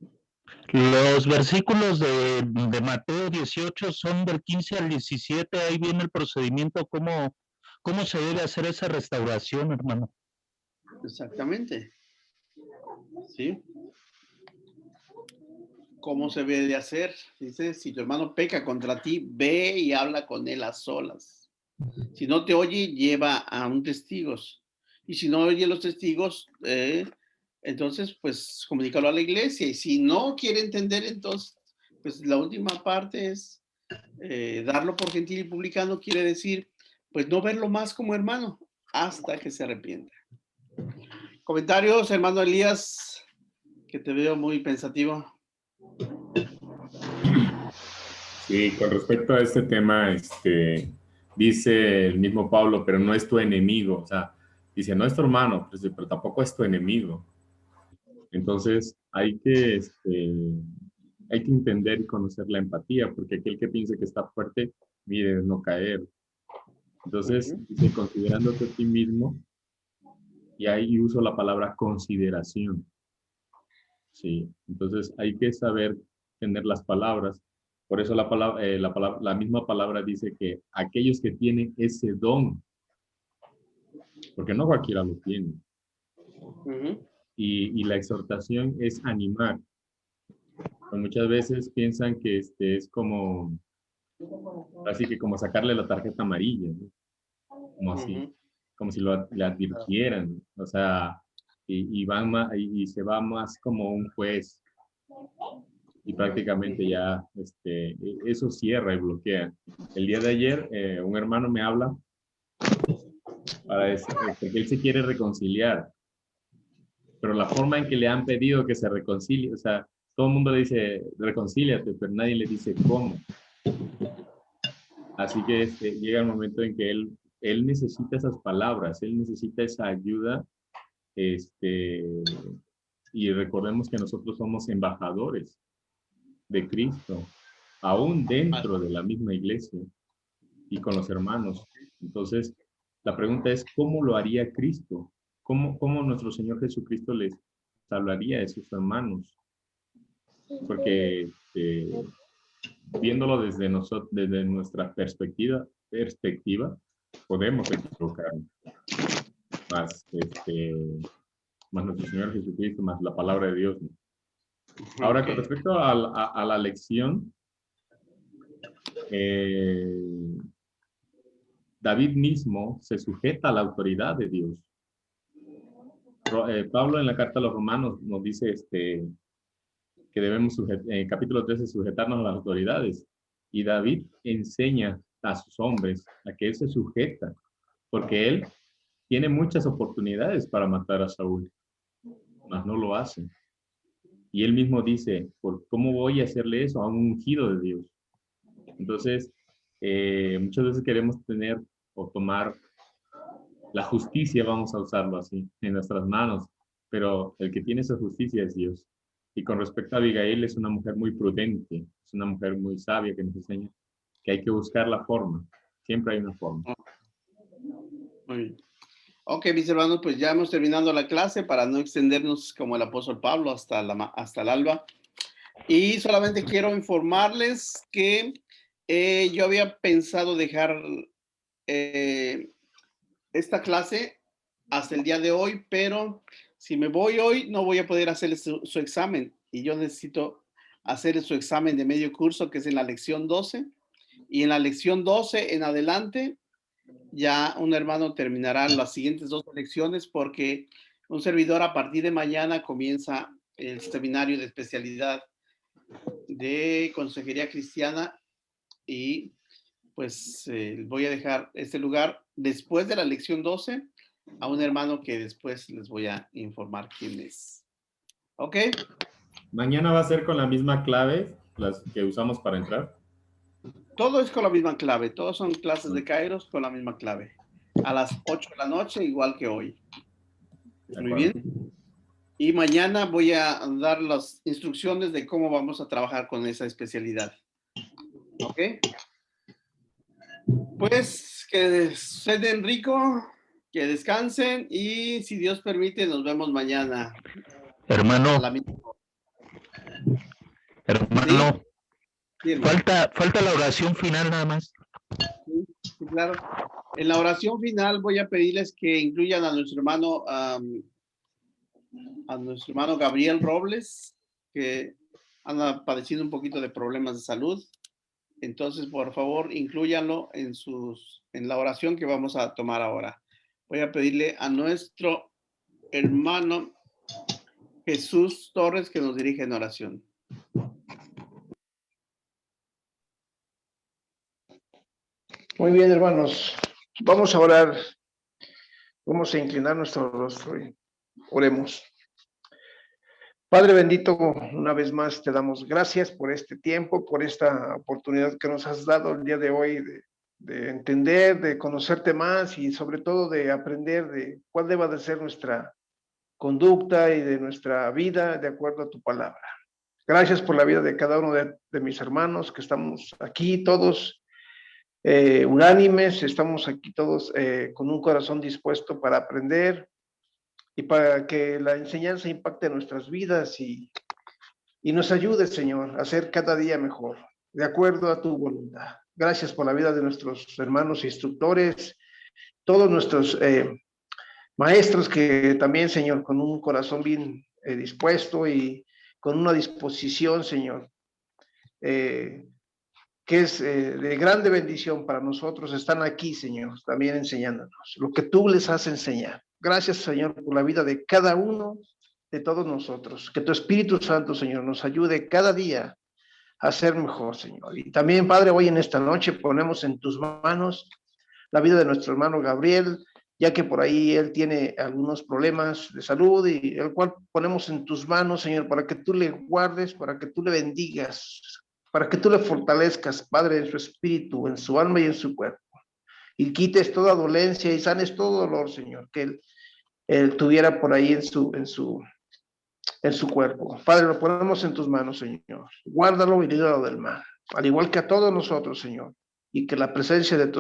Los versículos de Mateo 18 son del 15 al 17, ahí viene el procedimiento, cómo se debe hacer esa restauración, hermano. Exactamente. ¿Sí? ¿Cómo se debe de hacer? Dice, si tu hermano peca contra ti, ve y habla con él a solas. Si no te oye, lleva a un testigo. Y si no oye los testigos, entonces, pues, comunícalo a la iglesia. Y si no quiere entender, entonces, pues, la última parte es darlo por gentil y publicano, quiere decir, pues, no verlo más como hermano hasta que se arrepienta. Comentarios, hermano Elías, que te veo muy pensativo. Sí, con respecto a este tema, dice el mismo Pablo, pero no es tu enemigo. O sea, dice, no es tu hermano, pero tampoco es tu enemigo. Entonces, hay que entender y conocer la empatía, porque aquel que piense que está fuerte, mire, no caer. Entonces, dice, considerándote a ti mismo, y ahí uso la palabra consideración. Sí, entonces hay que saber tener las palabras. Por eso la misma palabra dice que aquellos que tienen ese don, porque no cualquiera lo tiene. Y la exhortación es animar. Pero muchas veces piensan que es como Así que como sacarle la tarjeta amarilla, ¿no? Como así, como si le advirtieran, o sea, y se va más como un juez y prácticamente ya eso cierra y bloquea. El día de ayer un hermano me habla para decir que él se quiere reconciliar, pero la forma en que le han pedido que se reconcilie, o sea, todo el mundo le dice reconcíliate, pero nadie le dice cómo. Así que llega el momento en que él necesita esas palabras, él necesita esa ayuda, y recordemos que nosotros somos embajadores de Cristo, aún dentro de la misma iglesia y con los hermanos. Entonces, la pregunta es, ¿cómo lo haría Cristo? ¿Cómo nuestro Señor Jesucristo les hablaría a esos hermanos? Porque viéndolo desde nuestra perspectiva, podemos equivocarnos. Más nuestro Señor Jesucristo, más la palabra de Dios, ¿no? Ahora, con respecto a la lección, David mismo se sujeta a la autoridad de Dios. Pablo en la carta a los Romanos nos dice que debemos, en capítulo 13, sujetarnos a las autoridades. Y David enseña a sus hombres a que él se sujeta, porque él tiene muchas oportunidades para matar a Saúl, mas no lo hace. Y él mismo dice, ¿cómo voy a hacerle eso a un ungido de Dios? Entonces, muchas veces queremos tener o tomar la justicia, vamos a usarlo así, en nuestras manos, pero el que tiene esa justicia es Dios. Y con respecto a Abigail, es una mujer muy prudente, es una mujer muy sabia que nos enseña que hay que buscar la forma, siempre hay una forma. Muy bien. Ok, mis hermanos, pues ya hemos terminado la clase para no extendernos como el apóstol Pablo hasta el alba. Y solamente quiero informarles que yo había pensado dejar esta clase hasta el día de hoy, pero si me voy hoy no voy a poder hacer su examen y yo necesito hacer su examen de medio curso, que es en la lección 12, y en la lección 12 en adelante ya un hermano terminará las siguientes 2 lecciones, porque un servidor a partir de mañana comienza el seminario de especialidad de consejería cristiana y pues voy a dejar este lugar después de la lección 12 a un hermano que después les voy a informar quién es. ¿Ok? Mañana va a ser con la misma clave, las que usamos para entrar. Todo es con la misma clave, todos son clases de Kairos con la misma clave. A las 8 de la noche, igual que hoy. Muy bien. Y mañana voy a dar las instrucciones de cómo vamos a trabajar con esa especialidad. ¿Ok? Pues que se den rico, que descansen y si Dios permite nos vemos mañana. Hermano, ¿Sí? falta la oración final nada más. Sí, claro. En la oración final voy a pedirles que incluyan a nuestro hermano Gabriel Robles, que anda padeciendo un poquito de problemas de salud. Entonces, por favor, inclúyanlo en la oración que vamos a tomar ahora. Voy a pedirle a nuestro hermano Jesús Torres que nos dirige en oración. Muy bien, hermanos. Vamos a orar. Vamos a inclinar nuestro rostro y oremos. Padre bendito, una vez más te damos gracias por este tiempo, por esta oportunidad que nos has dado el día de hoy de entender, de conocerte más y sobre todo de aprender de cuál deba de ser nuestra conducta y de nuestra vida de acuerdo a tu palabra. Gracias por la vida de cada uno de mis hermanos que estamos aquí todos unánimes, estamos aquí todos con un corazón dispuesto para aprender y para que la enseñanza impacte nuestras vidas y nos ayude, Señor, a ser cada día mejor, de acuerdo a tu voluntad. Gracias por la vida de nuestros hermanos instructores, todos nuestros maestros que también, Señor, con un corazón bien dispuesto y con una disposición, Señor, que es de grande bendición para nosotros, están aquí, Señor, también enseñándonos lo que tú les has enseñado. Gracias, Señor, por la vida de cada uno de todos nosotros. Que tu Espíritu Santo, Señor, nos ayude cada día a ser mejor, Señor. Y también, Padre, hoy en esta noche ponemos en tus manos la vida de nuestro hermano Gabriel, ya que por ahí él tiene algunos problemas de salud y el cual ponemos en tus manos, Señor, para que tú le guardes, para que tú le bendigas, para que tú le fortalezcas, Padre, en su espíritu, en su alma y en su cuerpo. Y quites toda dolencia y sanes todo dolor, Señor, que él tuviera por ahí en su cuerpo. Padre, lo ponemos en tus manos, Señor. Guárdalo y líbralo del mal, al igual que a todos nosotros, Señor. Y que la presencia de tu